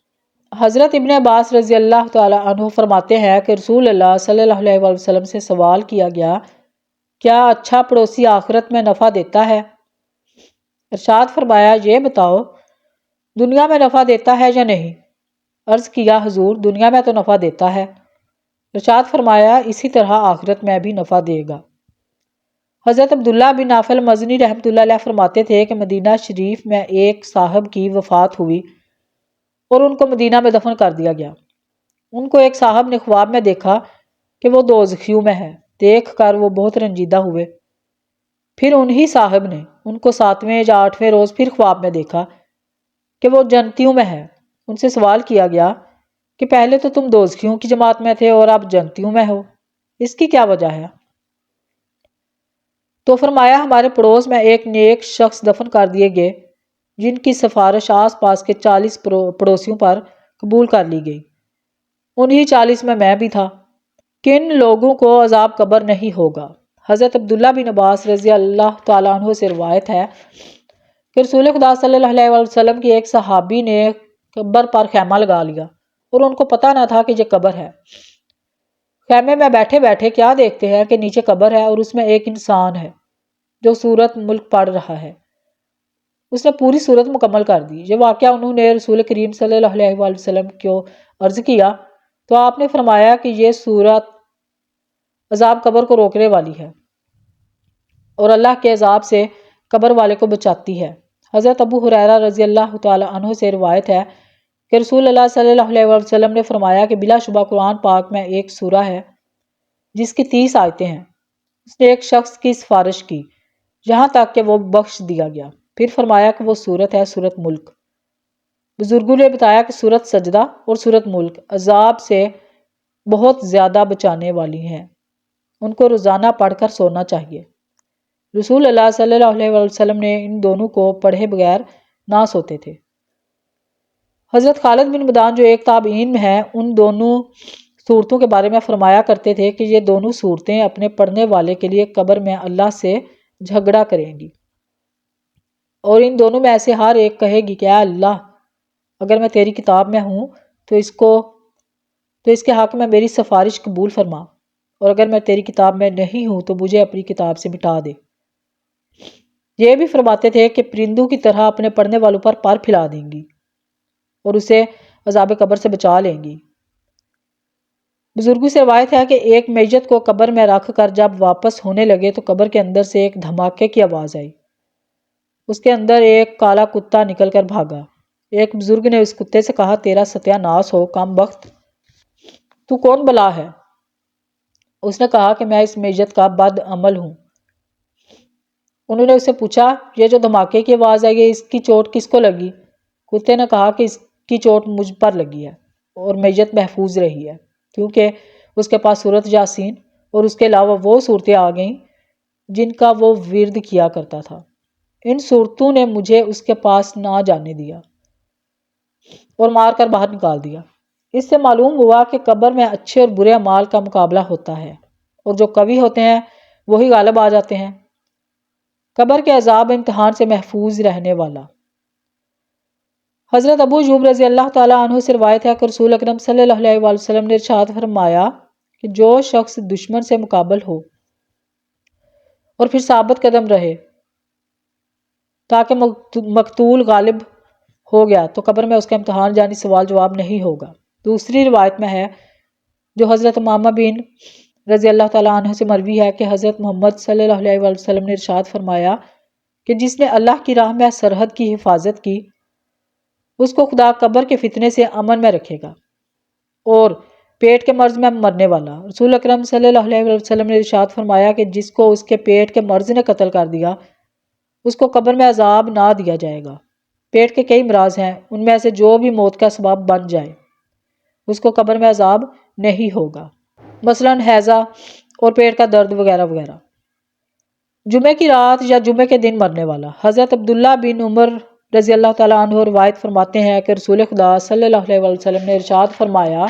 Speaker 1: حضرت ابن عباس رضی اللہ تعالیٰ عنہ فرماتے ہیں کہ رسول اللہ صلی اللہ علیہ وسلم سے سوال کیا گیا کیا اچھا پڑوسی آخرت میں نفع دیتا ہے؟ ارشاد فرمایا یہ بتاؤ دنیا میں نفع دیتا ہے یا نہیں؟ عرض کیا حضور دنیا میں تو نفع دیتا ہے۔ ارشاد فرمایا اسی طرح آخرت میں بھی نفع دے گا۔ حضرت عبداللہ بن نافل مزنی رحمۃ اللہ علیہ فرماتے تھے کہ مدینہ شریف میں ایک صاحب کی وفات ہوئی اور ان کو مدینہ میں دفن کر دیا گیا۔ ان کو ایک صاحب نے خواب میں دیکھا کہ وہ دوزخیوں میں ہے، دیکھ کر وہ بہت رنجیدہ ہوئے۔ پھر انہی صاحب نے ان کو 7ویں یا 8ویں روز پھر خواب میں دیکھا کہ وہ جنتیوں میں ہے۔ ان سے سوال کیا گیا کہ پہلے تو تم دوزخیوں کی جماعت میں تھے اور اب جنتیوں میں ہو، اس کی کیا وجہ ہے؟ تو فرمایا ہمارے پڑوس میں ایک نیک شخص دفن کر دیے گئے جن کی سفارش آس پاس کے 40 پڑوسیوں پر قبول کر لی گئی، انہی 40 میں بھی تھا۔ کن لوگوں کو عذاب قبر نہیں ہوگا؟ حضرت عبداللہ بن عباس رضی اللہ تعالیٰ عنہ سے روایت ہے کہ رسول خدا صلی اللہ علیہ وسلم کی ایک صحابی نے قبر پر خیمہ لگا لیا اور ان کو پتہ نہ تھا کہ یہ قبر ہے۔ خیمے میں بیٹھے بیٹھے کیا دیکھتے ہیں کہ نیچے قبر ہے اور اس میں ایک انسان ہے جو سورت ملک پڑھ رہا ہے۔ اس نے پوری سورت مکمل کر دی۔ یہ واقعہ انہوں نے رسول کریم صلی اللہ علیہ وآلہ وسلم کو عرض کیا تو آپ نے فرمایا کہ یہ سورت عذاب قبر کو روکنے والی ہے اور اللہ کے عذاب سے قبر والے کو بچاتی ہے۔ حضرت ابو ہریرہ رضی اللہ تعالی عنہ سے روایت ہے کہ رسول اللہ صلی اللہ علیہ وسلم نے فرمایا کہ بلا شبہ قرآن پاک میں ایک سورہ ہے جس کی 30 آیتیں ہیں۔ اس نے ایک شخص کی سفارش کی یہاں تک کہ وہ بخش دیا گیا، پھر فرمایا کہ وہ سورت ہے سورت ملک۔ بزرگوں نے بتایا کہ سورت سجدہ اور سورت ملک عذاب سے بہت زیادہ بچانے والی ہیں، ان کو روزانہ پڑھ کر سونا چاہیے۔ رسول اللہ صلی اللہ علیہ وسلم نے ان دونوں کو پڑھے بغیر نہ سوتے تھے۔ حضرت خالد بن مدان جو ایک تابعین میں ہیں، ان دونوں صورتوں کے بارے میں فرمایا کرتے تھے کہ یہ دونوں صورتیں اپنے پڑھنے والے کے لیے قبر میں اللہ سے جھگڑا کریں گی، اور ان دونوں میں ایسے ہر ایک کہے گی کہ اے اللہ اگر میں تیری کتاب میں ہوں تو اس کے حق میں میری سفارش قبول فرما، اور اگر میں تیری کتاب میں نہیں ہوں تو مجھے اپنی کتاب سے مٹا دے۔ یہ بھی فرماتے تھے کہ پرندوں کی طرح اپنے پڑھنے والوں پر پر پھیلا دیں گی اور اسے عذاب قبر سے بچا لیں گی۔ بزرگوں سے روایت ہے کہ ایک میت کو قبر میں رکھ کر جب واپس ہونے لگے تو قبر کے اندر سے ایک دھماکے کی آواز آئی۔ اس کے اندر ایک کالا کتا نکل کر بھاگا۔ ایک بزرگ نے اس کتے سے کہا، تیرا ستیہ ناس ہو کم بخت، تو کون بلا ہے؟ اس نے کہا کہ میں اس میت کا بد عمل ہوں۔ انہوں نے اس سے پوچھا، یہ جو دھماکے کی آواز آئی ہے اس کی چوٹ کس کو لگی؟ کتے نے کہا کہ اس کی چوٹ مجھ پر لگی ہے اور میت محفوظ رہی ہے، کیونکہ اس کے پاس سورۃ یاسین اور اس کے علاوہ وہ صورتیں آ گئیں جن کا وہ ورد کیا کرتا تھا۔ ان صورتوں نے مجھے اس کے پاس نہ جانے دیا اور مار کر باہر نکال دیا۔ اس سے معلوم ہوا کہ قبر میں اچھے اور برے اعمال کا مقابلہ ہوتا ہے، اور جو قوی ہوتے ہیں وہی غالب آ جاتے ہیں۔ قبر کے عذاب امتحان سے محفوظ رہنے والا۔ حضرت ابو ایوب رضی اللہ تعالیٰ عنہ سے روایت ہے کہ رسول اکرم صلی اللہ علیہ وآلہ وسلم نے ارشاد فرمایا کہ جو شخص دشمن سے مقابل ہو اور پھر ثابت قدم رہے تاکہ مقتول غالب ہو گیا تو قبر میں اس کا امتحان یعنی سوال جواب نہیں ہوگا۔ دوسری روایت میں ہے جو حضرت امامہ بن رضی اللہ تعالیٰ عنہ سے مروی ہے کہ حضرت محمد صلی اللہ علیہ وآلہ وسلم نے ارشاد فرمایا کہ جس نے اللہ کی راہ میں سرحد کی حفاظت کی اس کو خدا قبر کے فتنے سے امن میں رکھے گا۔ اور پیٹ کے مرض میں مرنے والا، رسول اکرم صلی اللہ علیہ وسلم نے ارشاد فرمایا کہ جس کو اس کے پیٹ کے مرض نے قتل کر دیا اس کو قبر میں عذاب نہ دیا جائے گا۔ پیٹ کے کئی امراض ہیں، ان میں سے جو بھی موت کا سبب بن جائے اس کو قبر میں عذاب نہیں ہوگا، مثلاً ہیضہ اور پیٹ کا درد وغیرہ وغیرہ۔ جمعے کی رات یا جمعے کے دن مرنے والا، حضرت عبداللہ بن عمر رضی اللہ تعالیٰ عنہ روایت فرماتے ہیں کہ رسول خدا صلی اللہ علیہ وسلم نے ارشاد فرمایا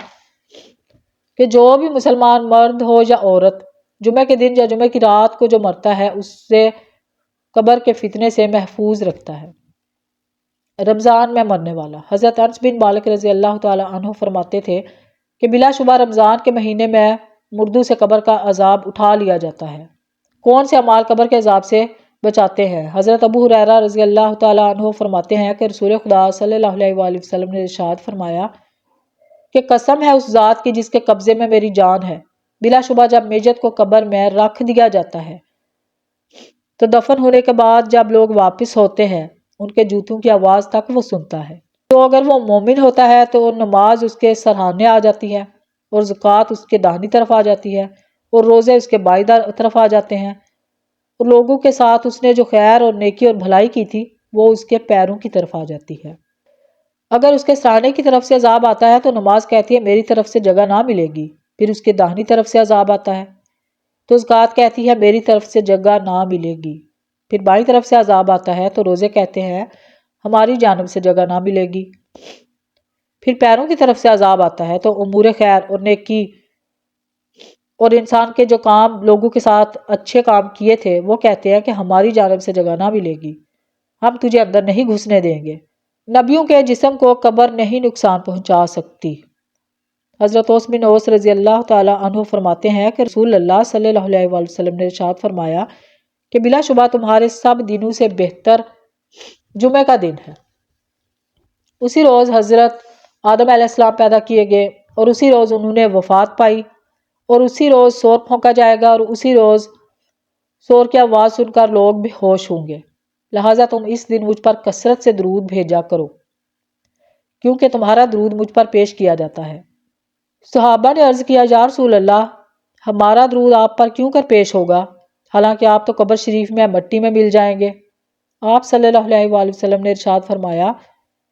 Speaker 1: کہ جو بھی مسلمان مرد ہو یا عورت جمعے کے دن یا جمعے کی رات کو جو مرتا ہے اس سے قبر کے فتنے سے محفوظ رکھتا ہے۔ رمضان میں مرنے والا، حضرت انس بن مالک رضی اللہ تعالیٰ عنہ فرماتے تھے کہ بلا شبہ رمضان کے مہینے میں مردوں سے قبر کا عذاب اٹھا لیا جاتا ہے۔ کون سے اعمال قبر کے عذاب سے بچاتے ہیں؟ حضرت ابو ہریرہ رضی اللہ تعالیٰ عنہ فرماتے ہیں کہ رسول خدا صلی اللہ علیہ وآلہ وسلم نے ارشاد فرمایا کہ قسم ہے اس ذات کی جس کے قبضے میں میری جان ہے، بلا شبہ جب میت کو قبر میں رکھ دیا جاتا ہے تو دفن ہونے کے بعد جب لوگ واپس ہوتے ہیں ان کے جوتوں کی آواز تک وہ سنتا ہے۔ تو اگر وہ مومن ہوتا ہے تو نماز اس کے سرہانے آ جاتی ہے اور زکوٰۃ اس کے داہنی طرف آ جاتی ہے اور روزے اس کے بائیں طرف آ جاتے ہیں، اور لوگوں کے ساتھ اس نے جو خیر اور نیکی اور بھلائی کی تھی وہ اس کے پیروں کی طرف آ جاتی ہے۔ اگر اس کے سرانے کی طرف سے عذاب آتا ہے تو نماز کہتی ہے میری طرف سے جگہ نہ ملے گی، پھر اس کے داہنی طرف سے عذاب آتا ہے تو زکوٰۃ کہتی ہے میری طرف سے جگہ نہ ملے گی، پھر بائیں طرف سے عذاب آتا ہے تو روزے کہتے ہیں ہماری جانب سے جگہ نہ ملے گی، پھر پیروں کی طرف سے عذاب آتا ہے تو امور خیر اور نیکی اور انسان کے جو کام لوگوں کے ساتھ اچھے کام کیے تھے وہ کہتے ہیں کہ ہماری جانب سے جگہ نہ ملے گی، ہم تجھے اندر نہیں گھسنے دیں گے۔ نبیوں کے جسم کو قبر نہیں نقصان پہنچا سکتی۔ حضرت اوس بن اوس رضی اللہ تعالیٰ عنہ فرماتے ہیں کہ رسول اللہ صلی اللہ علیہ وآلہ وسلم نے ارشاد فرمایا کہ بلا شبہ تمہارے سب دنوں سے بہتر جمعے کا دن ہے۔ اسی روز حضرت آدم علیہ السلام پیدا کیے گئے اور اسی روز انہوں نے وفات پائی اور اسی روز سور پھونکا جائے گا اور اسی روز سور کی آواز سن کر لوگ بے ہوش ہوں گے، لہٰذا تم اس دن مجھ پر کثرت سے درود بھیجا کرو کیونکہ تمہارا درود مجھ پر پیش کیا جاتا ہے۔ صحابہ نے عرض کیا یا رسول اللہ ہمارا درود آپ پر کیوں کر پیش ہوگا حالانکہ آپ تو قبر شریف میں مٹی میں مل جائیں گے؟ آپ صلی اللہ علیہ وآلہ وسلم نے ارشاد فرمایا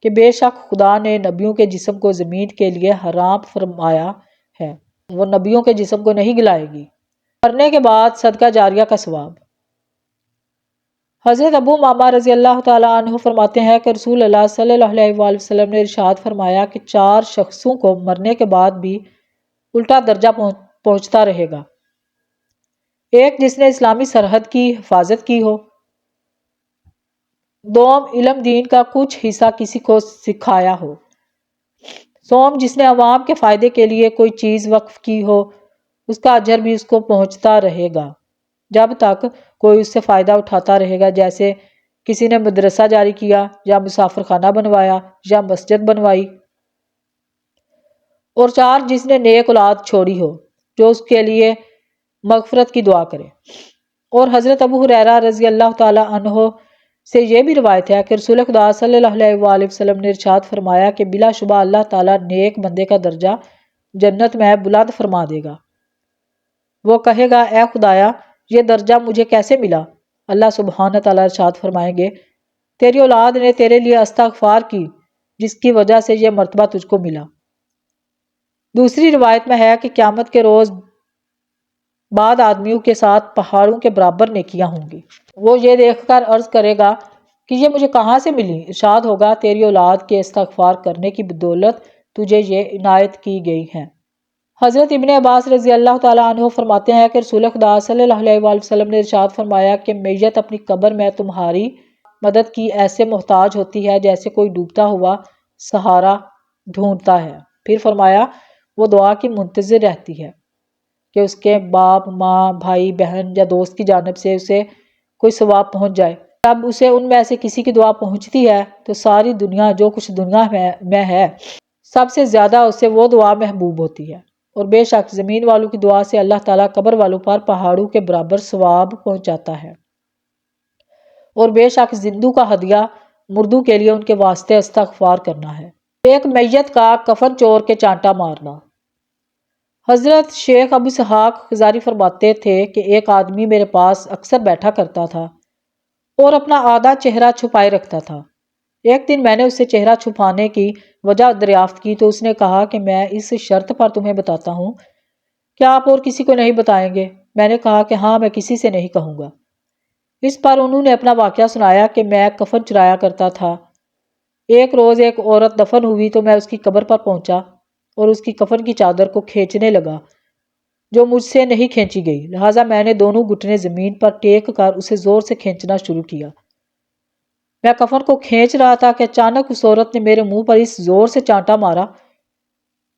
Speaker 1: کہ بے شک خدا نے نبیوں کے جسم کو زمین کے لیے حرام فرمایا ہے، وہ نبیوں کے جسم کو نہیں گلائے گی۔ مرنے کے بعد صدقہ جاریہ کا ثواب۔ حضرت ابو امامہ رضی اللہ تعالیٰ عنہ فرماتے ہیں کہ رسول اللہ صلی اللہ علیہ وآلہ وسلم نے ارشاد فرمایا کہ 4 شخصوں کو مرنے کے بعد بھی الٹا درجہ پہنچتا رہے گا۔ ایک جس نے اسلامی سرحد کی حفاظت کی ہو، دوم علم دین کا کچھ حصہ کسی کو سکھایا ہو، سوم جس نے عوام کے فائدے کے لیے کوئی چیز وقف کی ہو، اس کا اجر بھی اس کو پہنچتا رہے گا جب تک کوئی اس سے فائدہ اٹھاتا رہے گا، جیسے کسی نے مدرسہ جاری کیا یا مسافر خانہ بنوایا یا مسجد بنوائی۔ اور 4 جس نے نیک اولاد چھوڑی ہو جو اس کے لیے مغفرت کی دعا کرے۔ اور حضرت ابو ہریرہ رضی اللہ تعالیٰ عنہ سے یہ بھی روایت ہے کہ رسول خدا صلی اللہ علیہ وآلہ وسلم نے ارشاد فرمایا کہ بلا شبہ اللہ تعالیٰ نیک بندے کا درجہ جنت میں بلند فرما دے گا۔ وہ کہے گا اے خدایا یہ درجہ مجھے کیسے ملا؟ اللہ سبحانہ تعالیٰ ارشاد فرمائیں گے تیری اولاد نے تیرے لیے استغفار کی جس کی وجہ سے یہ مرتبہ تجھ کو ملا۔ دوسری روایت میں ہے کہ قیامت کے روز بعد آدمیوں کے ساتھ پہاڑوں کے برابر نیکیاں ہوں گی۔ وہ یہ دیکھ کر عرض کرے گا کہ یہ مجھے کہاں سے ملی؟ ارشاد ہوگا تیری اولاد کے استغفار کرنے کی بدولت تجھے یہ عنایت کی گئی ہے۔ حضرت ابن عباس رضی اللہ تعالیٰ عنہ فرماتے ہیں کہ رسول خدا صلی اللہ علیہ وآلہ وسلم نے ارشاد فرمایا کہ میت اپنی قبر میں تمہاری مدد کی ایسے محتاج ہوتی ہے جیسے کوئی ڈوبتا ہوا سہارا ڈھونڈتا ہے۔ پھر فرمایا وہ دعا کی منتظر رہتی ہے کہ اس کے باپ، ماں، بھائی، بہن یا دوست کی جانب سے اسے کوئی ثواب پہنچ جائے۔ جب اسے ان میں سے کسی کی دعا پہنچتی ہے تو ساری دنیا جو کچھ دنیا میں ہے سب سے زیادہ اسے وہ دعا محبوب ہوتی ہے، اور بے شک زمین والوں کی دعا سے اللہ تعالیٰ قبر والوں پر پہاڑوں کے برابر ثواب پہنچاتا ہے، اور بے شک زندوں کا ہدیہ مردوں کے لیے ان کے واسطے استغفار کرنا ہے۔ ایک میت کا کفن چور کے چانٹا مارنا۔ حضرت شیخ ابو اسحاق خزاری فرماتے تھے کہ ایک آدمی میرے پاس اکثر بیٹھا کرتا تھا اور اپنا آدھا چہرہ چھپائے رکھتا تھا۔ ایک دن میں نے اس سے چہرہ چھپانے کی وجہ دریافت کی تو اس نے کہا کہ میں اس شرط پر تمہیں بتاتا ہوں کہ آپ اور کسی کو نہیں بتائیں گے۔ میں نے کہا کہ ہاں میں کسی سے نہیں کہوں گا۔ اس پر انہوں نے اپنا واقعہ سنایا کہ میں کفن چرایا کرتا تھا۔ ایک روز ایک عورت دفن ہوئی تو میں اس کی قبر پر پہنچا اور اس کی کفن کی چادر کو کھینچنے لگا جو مجھ سے نہیں کھینچی گئی، لہٰذا میں نے دونوں گھٹنے زمین پر ٹیک کر اسے زور سے کھینچنا شروع کیا۔ میں کفن کو کھینچ رہا تھا کہ اچانک اس عورت نے میرے منہ پر اس زور سے چانٹا مارا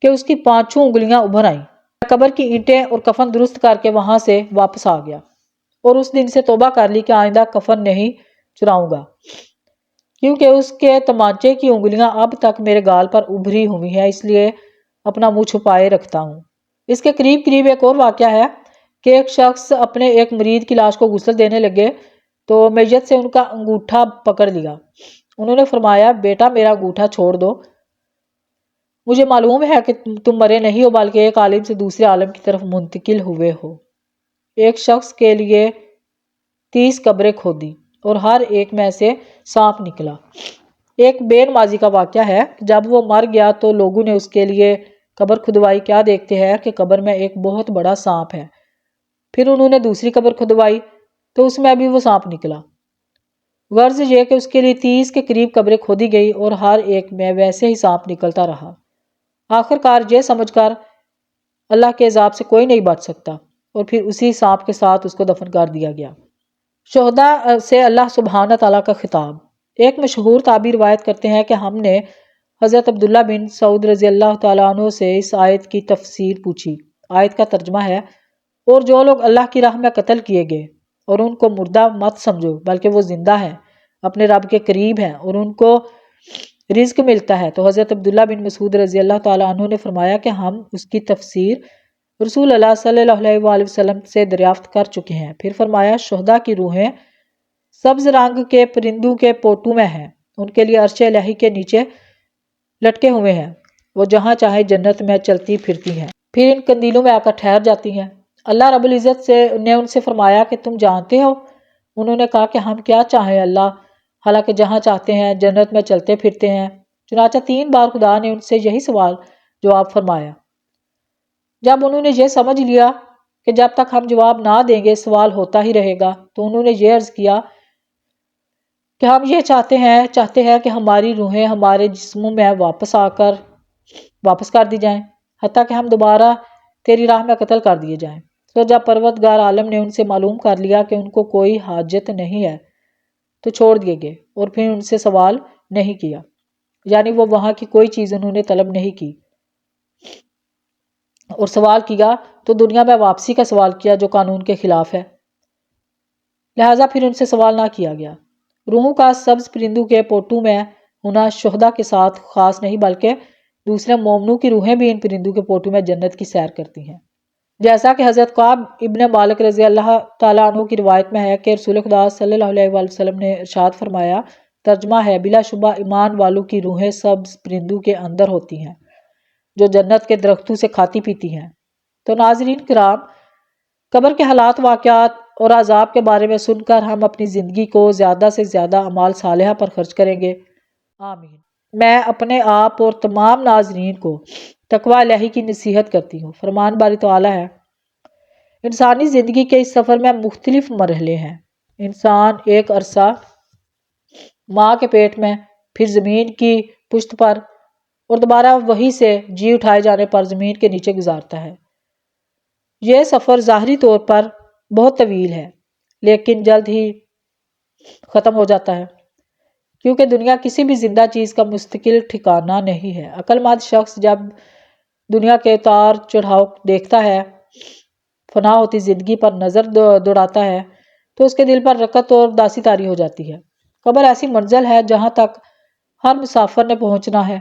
Speaker 1: کہ اس کی 5 انگلیاں ابھر آئیں۔ میں قبر کی اینٹیں اور کفن درست کر کے وہاں سے واپس آ گیا اور اس دن سے توبہ کر لی کہ آئندہ کفن نہیں چراؤں گا، کیونکہ اس کے تمانچے کی انگلیاں اب تک میرے گال پر ابھری ہوئی ہیں، اس لیے اپنا منہ چھپائے رکھتا ہوں۔ اس کے قریب ایک اور واقعہ ہے کہ ایک شخص اپنے ایک مرید کی لاش کو غسل دینے لگے تو میت سے ان کا انگوٹھا پکڑ لیا۔ انہوں نے فرمایا بیٹا میرا انگوٹھا چھوڑ دو، مجھے معلوم ہے کہ تم مرے نہیں ہو بلکہ ایک عالم سے دوسرے عالم کی طرف منتقل ہوئے ہو۔ ایک شخص کے لیے 30 قبریں کھودی اور ہر ایک میں سے سانپ نکلا۔ ایک بے نمازی کا واقعہ ہے، جب وہ مر گیا تو لوگوں نے اس کے لیے قبر کھدوائی، کیا دیکھتے ہیں کہ قبر میں ایک بہت بڑا سانپ ہے۔ پھر انہوں نے دوسری قبر کھدوائی تو اس میں بھی وہ سانپ نکلا۔ غرض یہ کہ اس کے لیے 30 کے قریب قبریں کھودی گئی اور ہر ایک میں ویسے ہی سانپ نکلتا رہا۔ آخر کار یہ سمجھ کر اللہ کے عذاب سے کوئی نہیں بچ سکتا، اور پھر اسی سانپ کے ساتھ اس کو دفن کر دیا گیا۔ شہداء سے اللہ سبحانہ تعالیٰ کا خطاب۔ ایک مشہور تابعی روایت کرتے ہیں کہ ہم نے حضرت عبداللہ بن سعود رضی اللہ تعالیٰ عنہ سے اس آیت کی تفسیر پوچھی۔ آیت کا ترجمہ ہے اور جو لوگ اللہ کی راہ میں قتل کیے گئے اور ان کو مردہ مت سمجھو بلکہ وہ زندہ ہیں، اپنے رب کے قریب ہیں اور ان کو رزق ملتا ہے۔ تو حضرت عبداللہ بن مسعود رضی اللہ تعالیٰ عنہ نے فرمایا کہ ہم اس کی تفسیر رسول اللہ صلی اللہ علیہ وآلہ وسلم سے دریافت کر چکے ہیں۔ پھر فرمایا شہداء کی روحیں سبز رنگ کے پرندوں کے پوٹوں میں ہیں، ان کے لیے عرش الہی کے نیچے لٹکے ہوئے ہیں، وہ جہاں چاہے جنت میں چلتی پھرتی ہیں، پھر ان قندیلوں میں آ کر ٹھہر جاتی ہیں۔ اللہ رب العزت نے ان سے فرمایا کہ تم جانتے ہو؟ انہوں نے کہا کہ ہم کیا چاہیں اللہ، حالانکہ جہاں چاہتے ہیں جنت میں چلتے پھرتے ہیں۔ چنانچہ 3 بار خدا نے ان سے یہی سوال جواب فرمایا۔ جب انہوں نے یہ سمجھ لیا کہ جب تک ہم جواب نہ دیں گے سوال ہوتا ہی رہے گا تو انہوں نے یہ عرض کیا کہ ہم یہ چاہتے ہیں کہ ہماری روحیں ہمارے جسموں میں واپس کر دی جائیں حتیٰ کہ ہم دوبارہ تیری راہ میں قتل کر دیے جائیں۔ تو جب پروردگار عالم نے ان سے معلوم کر لیا کہ ان کو کوئی حاجت نہیں ہے تو چھوڑ دیے گئے اور پھر ان سے سوال نہیں کیا، یعنی وہ وہاں کی کوئی چیز انہوں نے طلب نہیں کی، اور سوال کیا تو دنیا میں واپسی کا سوال کیا جو قانون کے خلاف ہے، لہٰذا پھر ان سے سوال نہ کیا گیا۔ روحوں کا سبز پرندوں کے پوٹوں میں ہونا شہداء کے ساتھ خاص نہیں بلکہ دوسرے مومنوں کی روحیں بھی ان پرندوں کے پوٹوں میں جنت کی سیر کرتی ہیں۔ جیسا کہ حضرت کعب ابن مالک رضی اللہ تعالیٰ عنہ کی روایت میں ہے کہ رسول خدا صلی اللہ علیہ وآلہ وسلم نے ارشاد فرمایا، ترجمہ ہے، بلا شبہ ایمان والوں کی روحیں سبز پرندوں کے اندر ہوتی ہیں جو جنت کے درختوں سے کھاتی پیتی ہیں۔ تو ناظرین کرام، قبر کے حالات، واقعات اور عذاب کے بارے میں سن کر ہم اپنی زندگی کو زیادہ سے زیادہ اعمال صالحہ پر خرچ کریں گے، آمین۔ میں اپنے آپ اور تمام ناظرین کو تقوی الہی کی نصیحت کرتی ہوں۔ فرمان باری تعالیٰ ہے، انسانی زندگی کے اس سفر میں مختلف مرحلے ہیں۔ انسان ایک عرصہ ماں کے پیٹ میں، پھر زمین کی پشت پر، اور دوبارہ وہی سے جی اٹھائے جانے پر زمین کے نیچے گزارتا ہے۔ یہ سفر ظاہری طور پر بہت طویل ہے، لیکن جلد ہی ختم ہو جاتا ہے، کیونکہ دنیا کسی بھی زندہ چیز کا مستقل ٹھکانہ نہیں ہے۔ عقل مند شخص جب دنیا کے اتار چڑھاؤ دیکھتا ہے، فنا ہوتی زندگی پر نظر دوڑاتا ہے، تو اس کے دل پر رکت اور داسی طاری ہو جاتی ہے۔ قبر ایسی منزل ہے جہاں تک ہر مسافر نے پہنچنا ہے،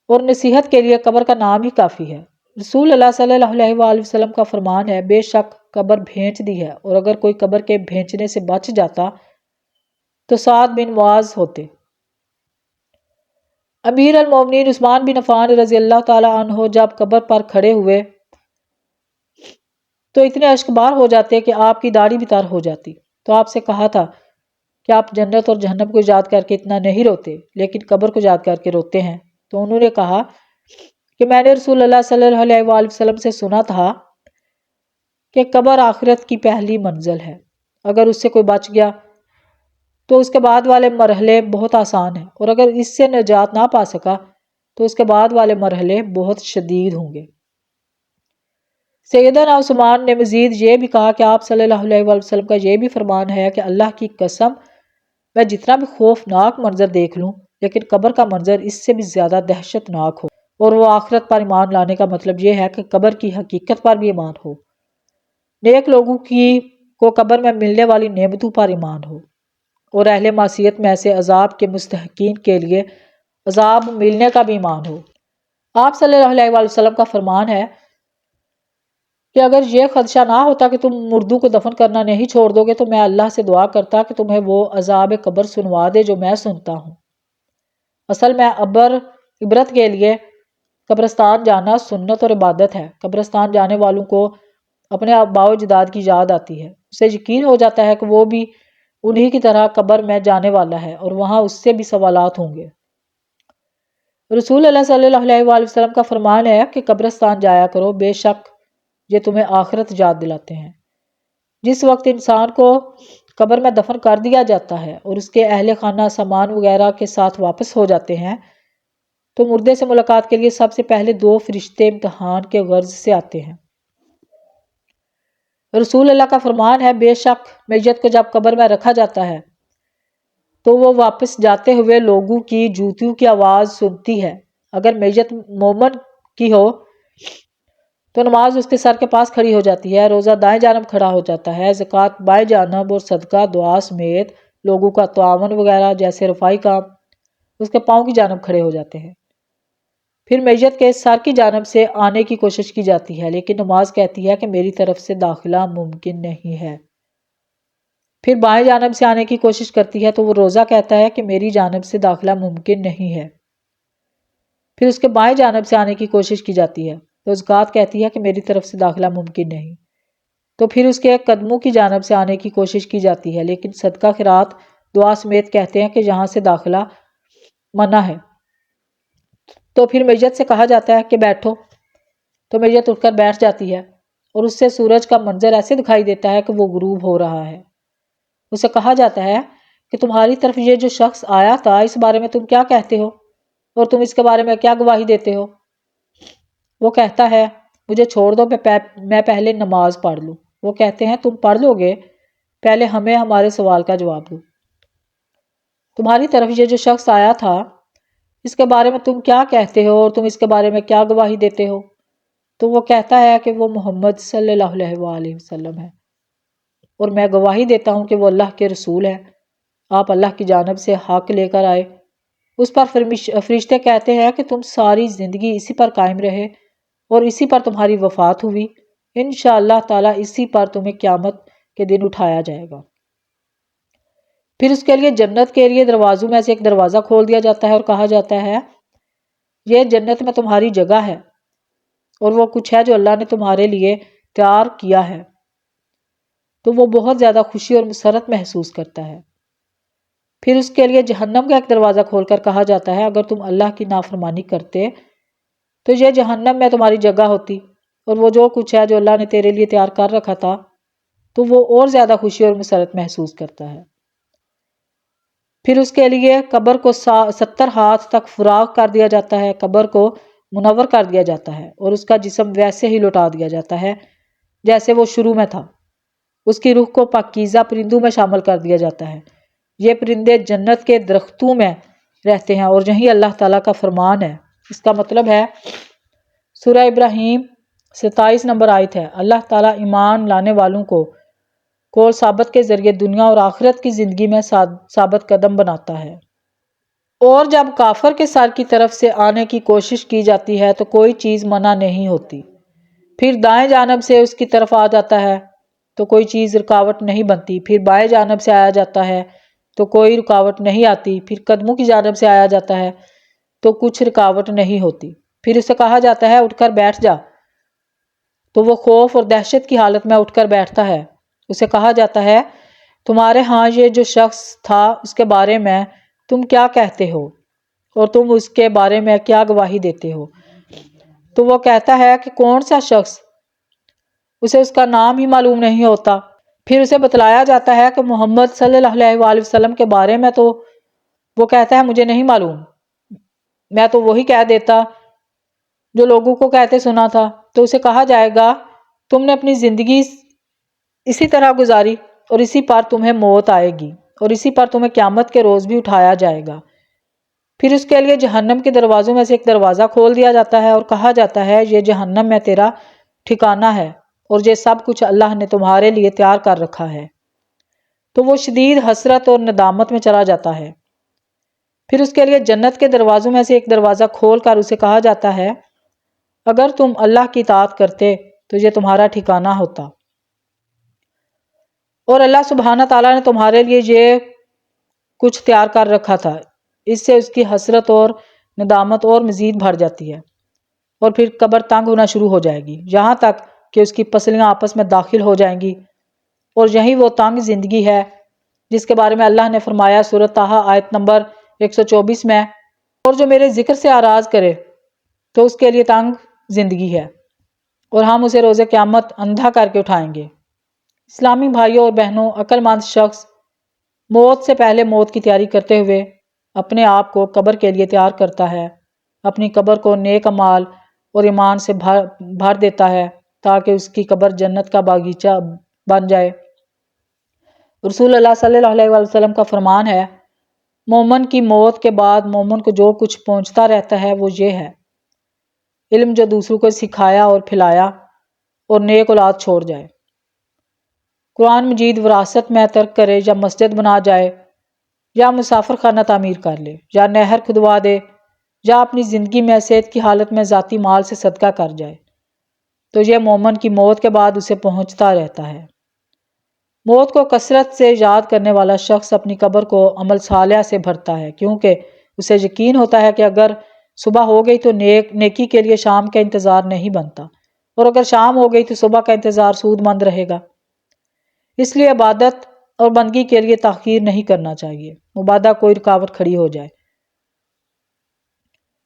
Speaker 1: اور نصیحت کے لیے قبر کا نام ہی کافی ہے۔ رسول اللہ صلی اللہ علیہ وآلہ وسلم کا فرمان ہے، بے شک قبر بھینچ دی ہے، اور اگر کوئی قبر کے بھینچنے سے بچ جاتا تو سعد بن معاذ ہوتے۔ امیر المومنین عثمان بن عفان رضی اللہ تعالیٰ عنہ جب قبر پر کھڑے ہوئے تو اتنے اشکبار ہو جاتے کہ آپ کی داڑھی بھی تر ہو جاتی۔ تو آپ سے کہا تھا کہ آپ جنت اور جہنم کو یاد کر کے اتنا نہیں روتے، لیکن قبر کو یاد کر کے روتے ہیں۔ تو انہوں نے کہا کہ میں نے رسول اللہ صلی اللہ علیہ وآلہ وسلم سے سنا تھا کہ قبر آخرت کی پہلی منزل ہے، اگر اس سے کوئی بچ گیا تو اس کے بعد والے مرحلے بہت آسان ہیں، اور اگر اس سے نجات نہ پا سکا تو اس کے بعد والے مرحلے بہت شدید ہوں گے۔ سیدنا عثمان نے مزید یہ بھی کہا کہ آپ صلی اللہ علیہ وآلہ وسلم کا یہ بھی فرمان ہے کہ اللہ کی قسم، میں جتنا بھی خوفناک منظر دیکھ لوں، لیکن قبر کا منظر اس سے بھی زیادہ دہشت ناک ہو، اور وہ آخرت پر ایمان لانے کا مطلب یہ ہے کہ قبر کی حقیقت پر بھی ایمان ہو، نیک لوگوں کو قبر میں ملنے والی نعمتوں پر ایمان ہو، اور اہل معصیت میں سے عذاب کے مستحقین کے لیے عذاب ملنے کا بھی ایمان ہو۔ آپ صلی اللہ علیہ وآلہ وسلم کا فرمان ہے کہ اگر یہ خدشہ نہ ہوتا کہ تم مردوں کو دفن کرنا نہیں چھوڑ دو گے تو میں اللہ سے دعا کرتا کہ تمہیں وہ عذاب قبر سنوا دے جو میں سنتا ہوں۔ اصل میں عبرت کے لیے قبرستان جانا سنت اور عبادت ہے۔ قبرستان جانے والوں کو اپنے آباء و اجداد کی یاد آتی ہے، اسے یقین ہو جاتا ہے کہ وہ بھی انہی کی طرح قبر میں جانے والا ہے اور وہاں اس سے بھی سوالات ہوں گے۔ رسول اللہ صلی اللہ علیہ وآلہ وسلم کا فرمان ہے کہ قبرستان جایا کرو، بے شک یہ تمہیں آخرت یاد دلاتے ہیں۔ جس وقت انسان کو قبر میں دفن کر دیا جاتا ہے اور اس کے اہل خانہ سامان وغیرہ کے ساتھ واپس ہو جاتے ہیں تو مردے سے ملاقات کے لیے سب سے پہلے 2 فرشتے امتحان کے غرض سے آتے ہیں۔ رسول اللہ کا فرمان ہے، بے شک میت کو جب قبر میں رکھا جاتا ہے تو وہ واپس جاتے ہوئے لوگوں کی جوتیوں کی آواز سنتی ہے۔ اگر میت مومن کی ہو تو نماز اس کے سر کے پاس کھڑی ہو جاتی ہے، روزہ دائیں جانب کھڑا ہو جاتا ہے، زکوٰۃ بائیں جانب، اور صدقہ دعا سمیت لوگوں کا تعاون وغیرہ جیسے رفائی کام اس کے پاؤں کی جانب کھڑے ہو جاتے ہیں۔ پھر میت کے سر کی جانب سے آنے کی کوشش کی جاتی ہے، لیکن نماز کہتی ہے کہ میری طرف سے داخلہ ممکن نہیں ہے۔ پھر بائیں جانب سے آنے کی کوشش کرتی ہے تو وہ روزہ کہتا ہے کہ میری جانب سے داخلہ ممکن نہیں ہے۔ پھر اس کے بائیں جانب سے آنے کی کوشش کی جاتی ہے تو زکوٰۃ کہتی ہے کہ میری طرف سے داخلہ ممکن نہیں۔ تو پھر اس کے قدموں کی جانب سے آنے کی کوشش کی جاتی ہے، لیکن صدقہ خیرات دعا سمیت کہتے ہیں کہ یہاں سے داخلہ منع ہے۔ تو پھر میت سے کہا جاتا ہے کہ بیٹھو، تو میت اٹھ کر بیٹھ جاتی ہے، اور اس سے سورج کا منظر ایسے دکھائی دیتا ہے کہ وہ غروب ہو رہا ہے۔ اسے کہا جاتا ہے کہ تمہاری طرف یہ جو شخص آیا تھا اس بارے میں تم کیا کہتے ہو، اور تم اس کے بارے میں کیا گواہی دیتے ہو؟ وہ کہتا ہے مجھے چھوڑ دو، میں پہلے نماز پڑھ لوں۔ وہ کہتے ہیں تم پڑھ لو گے، پہلے ہمیں ہمارے سوال کا جواب دو۔ تمہاری طرف یہ جو شخص آیا تھا اس کے بارے میں تم کیا کہتے ہو، اور تم اس کے بارے میں کیا گواہی دیتے ہو؟ تو وہ کہتا ہے کہ وہ محمد صلی اللہ علیہ وآلہ وسلم ہے، اور میں گواہی دیتا ہوں کہ وہ اللہ کے رسول ہیں، آپ اللہ کی جانب سے حق لے کر آئے۔ اس پر فرشتے کہتے ہیں کہ تم ساری زندگی اسی پر قائم رہے، اور اسی پر تمہاری وفات ہوئی، انشاءاللہ تعالیٰ اسی پر تمہیں قیامت کے دن اٹھایا جائے گا۔ پھر اس کے لیے جنت کے لیے دروازوں میں سے ایک دروازہ کھول دیا جاتا ہے اور کہا جاتا ہے یہ جنت میں تمہاری جگہ ہے اور وہ کچھ ہے جو اللہ نے تمہارے لیے تیار کیا ہے۔ تو وہ بہت زیادہ خوشی اور مسرت محسوس کرتا ہے۔ پھر اس کے لیے جہنم کا ایک دروازہ کھول کر کہا جاتا ہے اگر تم اللہ کی نافرمانی کرتے تو یہ جہنم میں تمہاری جگہ ہوتی، اور وہ جو کچھ ہے جو اللہ نے تیرے لیے تیار کر رکھا تھا تو وہ اور زیادہ خوشی اور مسرت محسوس کرتا ہے۔ پھر اس کے لیے قبر کو 70 ہاتھ تک فراغ کر دیا جاتا ہے، قبر کو منور کر دیا جاتا ہے اور اس کا جسم ویسے ہی لوٹا دیا جاتا ہے جیسے وہ شروع میں تھا۔ اس کی روح کو پاکیزہ پرندوں میں شامل کر دیا جاتا ہے۔ یہ پرندے جنت کے درختوں میں رہتے ہیں اور یہی اللہ تعالیٰ کا فرمان ہے۔ اس کا مطلب ہے سورہ ابراہیم 27 نمبر آیت ہے، اللہ تعالیٰ ایمان لانے والوں کو قول ثابت کے ذریعے دنیا اور آخرت کی زندگی میں ثابت قدم بناتا ہے۔ اور جب کافر کے سر کی طرف سے آنے کی کوشش کی جاتی ہے تو کوئی چیز منع نہیں ہوتی، پھر دائیں جانب سے اس کی طرف آ جاتا ہے تو کوئی چیز رکاوٹ نہیں بنتی، پھر بائیں جانب سے آیا جاتا ہے تو کوئی رکاوٹ نہیں آتی، پھر قدموں کی جانب سے آیا جاتا ہے تو کچھ رکاوٹ نہیں ہوتی، پھر اسے کہا جاتا ہے اٹھ کر بیٹھ جا تو وہ خوف اور دہشت کی حالت میں اٹھ کر بیٹھتا ہے۔ اسے کہا جاتا ہے تمہارے ہاں یہ جو شخص تھا اس کے بارے میں تم کیا کہتے ہو اور تم اس کے بارے میں کیا گواہی دیتے ہو؟ تو وہ کہتا ہے کہ کون سا شخص؟ اسے اس کا نام ہی معلوم نہیں ہوتا۔ پھر اسے بتلایا جاتا ہے کہ محمد صلی اللہ علیہ وآلہ وسلم کے بارے میں تو وہ کہتا ہے مجھے نہیں معلوم، میں تو وہی کہہ دیتا جو لوگوں کو کہتے سنا تھا۔ تو اسے کہا جائے گا تم نے اپنی زندگی اسی طرح گزاری اور اسی پر تمہیں موت آئے گی اور اسی پر تمہیں قیامت کے روز بھی اٹھایا جائے گا۔ پھر اس کے لیے جہنم کے دروازوں میں سے ایک دروازہ کھول دیا جاتا ہے اور کہا جاتا ہے یہ جہنم میں تیرا ٹھکانہ ہے اور یہ سب کچھ اللہ نے تمہارے لیے تیار کر رکھا ہے۔ تو وہ شدید حسرت اور ندامت میں چلا جاتا ہے۔ پھر اس کے لیے جنت کے دروازوں میں سے ایک دروازہ کھول کر اسے کہا جاتا ہے اگر تم اللہ کی اطاعت کرتے تو یہ تمہارا ٹھکانہ ہوتا، اور اللہ سبحانہ تعالیٰ نے تمہارے لیے یہ کچھ تیار کر رکھا تھا۔ اس سے اس کی حسرت اور ندامت اور مزید بڑھ جاتی ہے، اور پھر قبر تنگ ہونا شروع ہو جائے گی یہاں تک کہ اس کی پسلیاں آپس میں داخل ہو جائیں گی، اور یہی وہ تنگ زندگی ہے جس کے بارے میں اللہ نے فرمایا سورۃ طٰہٰ آیت نمبر 124 میں، اور جو میرے ذکر سے آراز کرے تو اس کے لیے تنگ زندگی ہے اور ہم اسے روز قیامت اندھا کر کے اٹھائیں گے۔ اسلامی بھائیوں اور بہنوں، عقل مند شخص موت سے پہلے موت کی تیاری کرتے ہوئے اپنے آپ کو قبر کے لیے تیار کرتا ہے، اپنی قبر کو نیک اعمال اور ایمان سے بھر دیتا ہے تاکہ اس کی قبر جنت کا باغیچہ بن جائے۔ رسول اللہ صلی اللہ علیہ وسلم کا فرمان ہے مومن کی موت کے بعد مومن کو جو کچھ پہنچتا رہتا ہے وہ یہ ہے علم جو دوسروں کو سکھایا اور پھیلایا اور نیک اولاد چھوڑ جائے، قرآن مجید وراثت میں ترک کرے یا مسجد بنا جائے یا مسافر خانہ تعمیر کر لے یا نہر کھدوا دے یا اپنی زندگی میں صحت کی حالت میں ذاتی مال سے صدقہ کر جائے تو یہ مومن کی موت کے بعد اسے پہنچتا رہتا ہے۔ موت کو کثرت سے یاد کرنے والا شخص اپنی قبر کو عمل صالح سے بھرتا ہے، کیونکہ اسے یقین ہوتا ہے کہ اگر صبح ہو گئی تو نیکی کے لیے شام کا انتظار نہیں بنتا، اور اگر شام ہو گئی تو صبح کا انتظار سود مند رہے گا۔ اس لیے عبادت اور بندگی کے لیے تاخیر نہیں کرنا چاہیے، مبادا کوئی رکاوٹ کھڑی ہو جائے۔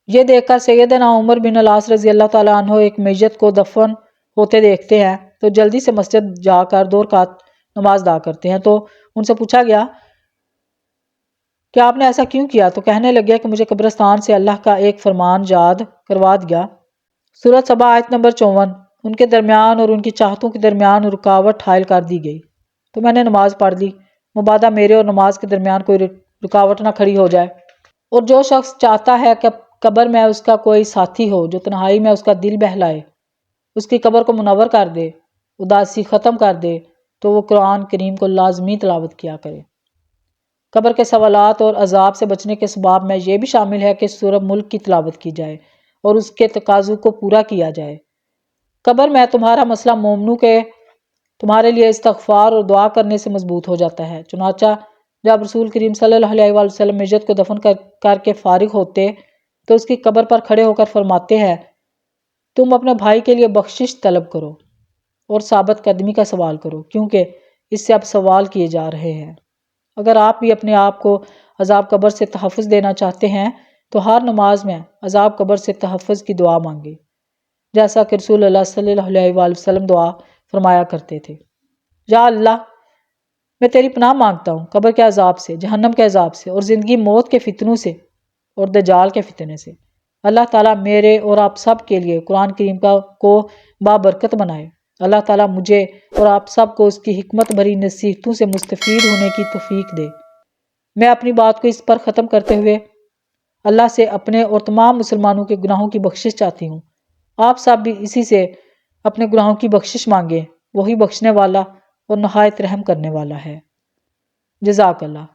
Speaker 1: یہ دیکھ کر سیدنا عمر بن العاص رضی اللہ تعالیٰ عنہ ایک میت کو دفن ہوتے دیکھتے ہیں تو جلدی سے مسجد جا کر 2 رکعت نماز ادا کرتے ہیں۔ تو ان سے پوچھا گیا کہ آپ نے ایسا کیوں کیا؟ تو کہنے لگے کہ مجھے قبرستان سے اللہ کا ایک فرمان یاد کروا دیا۔ سورۃ سبا آیت نمبر 54، ان کے درمیان اور ان کی چاہتوں کے درمیان رکاوٹ حائل کر دی گئی تو میں نے نماز پڑھ لی، مبادا میرے اور نماز کے درمیان کوئی رکاوٹ نہ کھڑی ہو جائے۔ اور جو شخص چاہتا ہے کہ قبر میں اس کا کوئی ساتھی ہو جو تنہائی میں اس کا دل بہلائے، اس کی قبر کو منور کر دے، اداسی ختم کر دے، تو وہ قرآن کریم کو لازمی تلاوت کیا کرے۔ قبر کے سوالات اور عذاب سے بچنے کے اسباب میں یہ بھی شامل ہے کہ سورہ ملک کی تلاوت کی جائے اور اس کے تقاضوں کو پورا کیا جائے۔ قبر میں تمہارا مسئلہ مومنوں کے تمہارے لیے استغفار اور دعا کرنے سے مضبوط ہو جاتا ہے۔ چنانچہ جب رسول کریم صلی اللہ علیہ وآلہ وسلم میت کو دفن کر کے فارغ ہوتے تو اس کی قبر پر کھڑے ہو کر فرماتے ہیں، تم اپنے بھائی کے لیے بخشش طلب کرو اور ثابت قدمی کا سوال کرو، کیونکہ اس سے اب سوال کیے جا رہے ہیں۔ اگر آپ بھی اپنے آپ کو عذاب قبر سے تحفظ دینا چاہتے ہیں تو ہر نماز میں عذاب قبر سے تحفظ کی دعا مانگے، جیسا کہ رسول اللہ صلی اللہ علیہ وآلہ وسلم دعا فرمایا کرتے تھے۔ یا اللہ، میں تیری پناہ مانگتا ہوں قبر کے عذاب سے، جہنم کے عذاب سے، اور زندگی موت کے فتنوں سے اور دجال کے فتنے سے۔ اللہ تعالیٰ میرے اور آپ سب کے لیے قرآن کریم کو بابرکت بنائے۔ اللہ تعالیٰ مجھے اور آپ سب کو اس کی حکمت بھری نصیحتوں سے مستفید ہونے کی توفیق دے۔ میں اپنی بات کو اس پر ختم کرتے ہوئے اللہ سے اپنے اور تمام مسلمانوں کے گناہوں کی بخشش چاہتی ہوں۔ آپ سب بھی اسی سے اپنے گناہوں کی بخشش مانگیں، وہی بخشنے والا اور نہایت رحم کرنے والا ہے۔ جزاک اللہ۔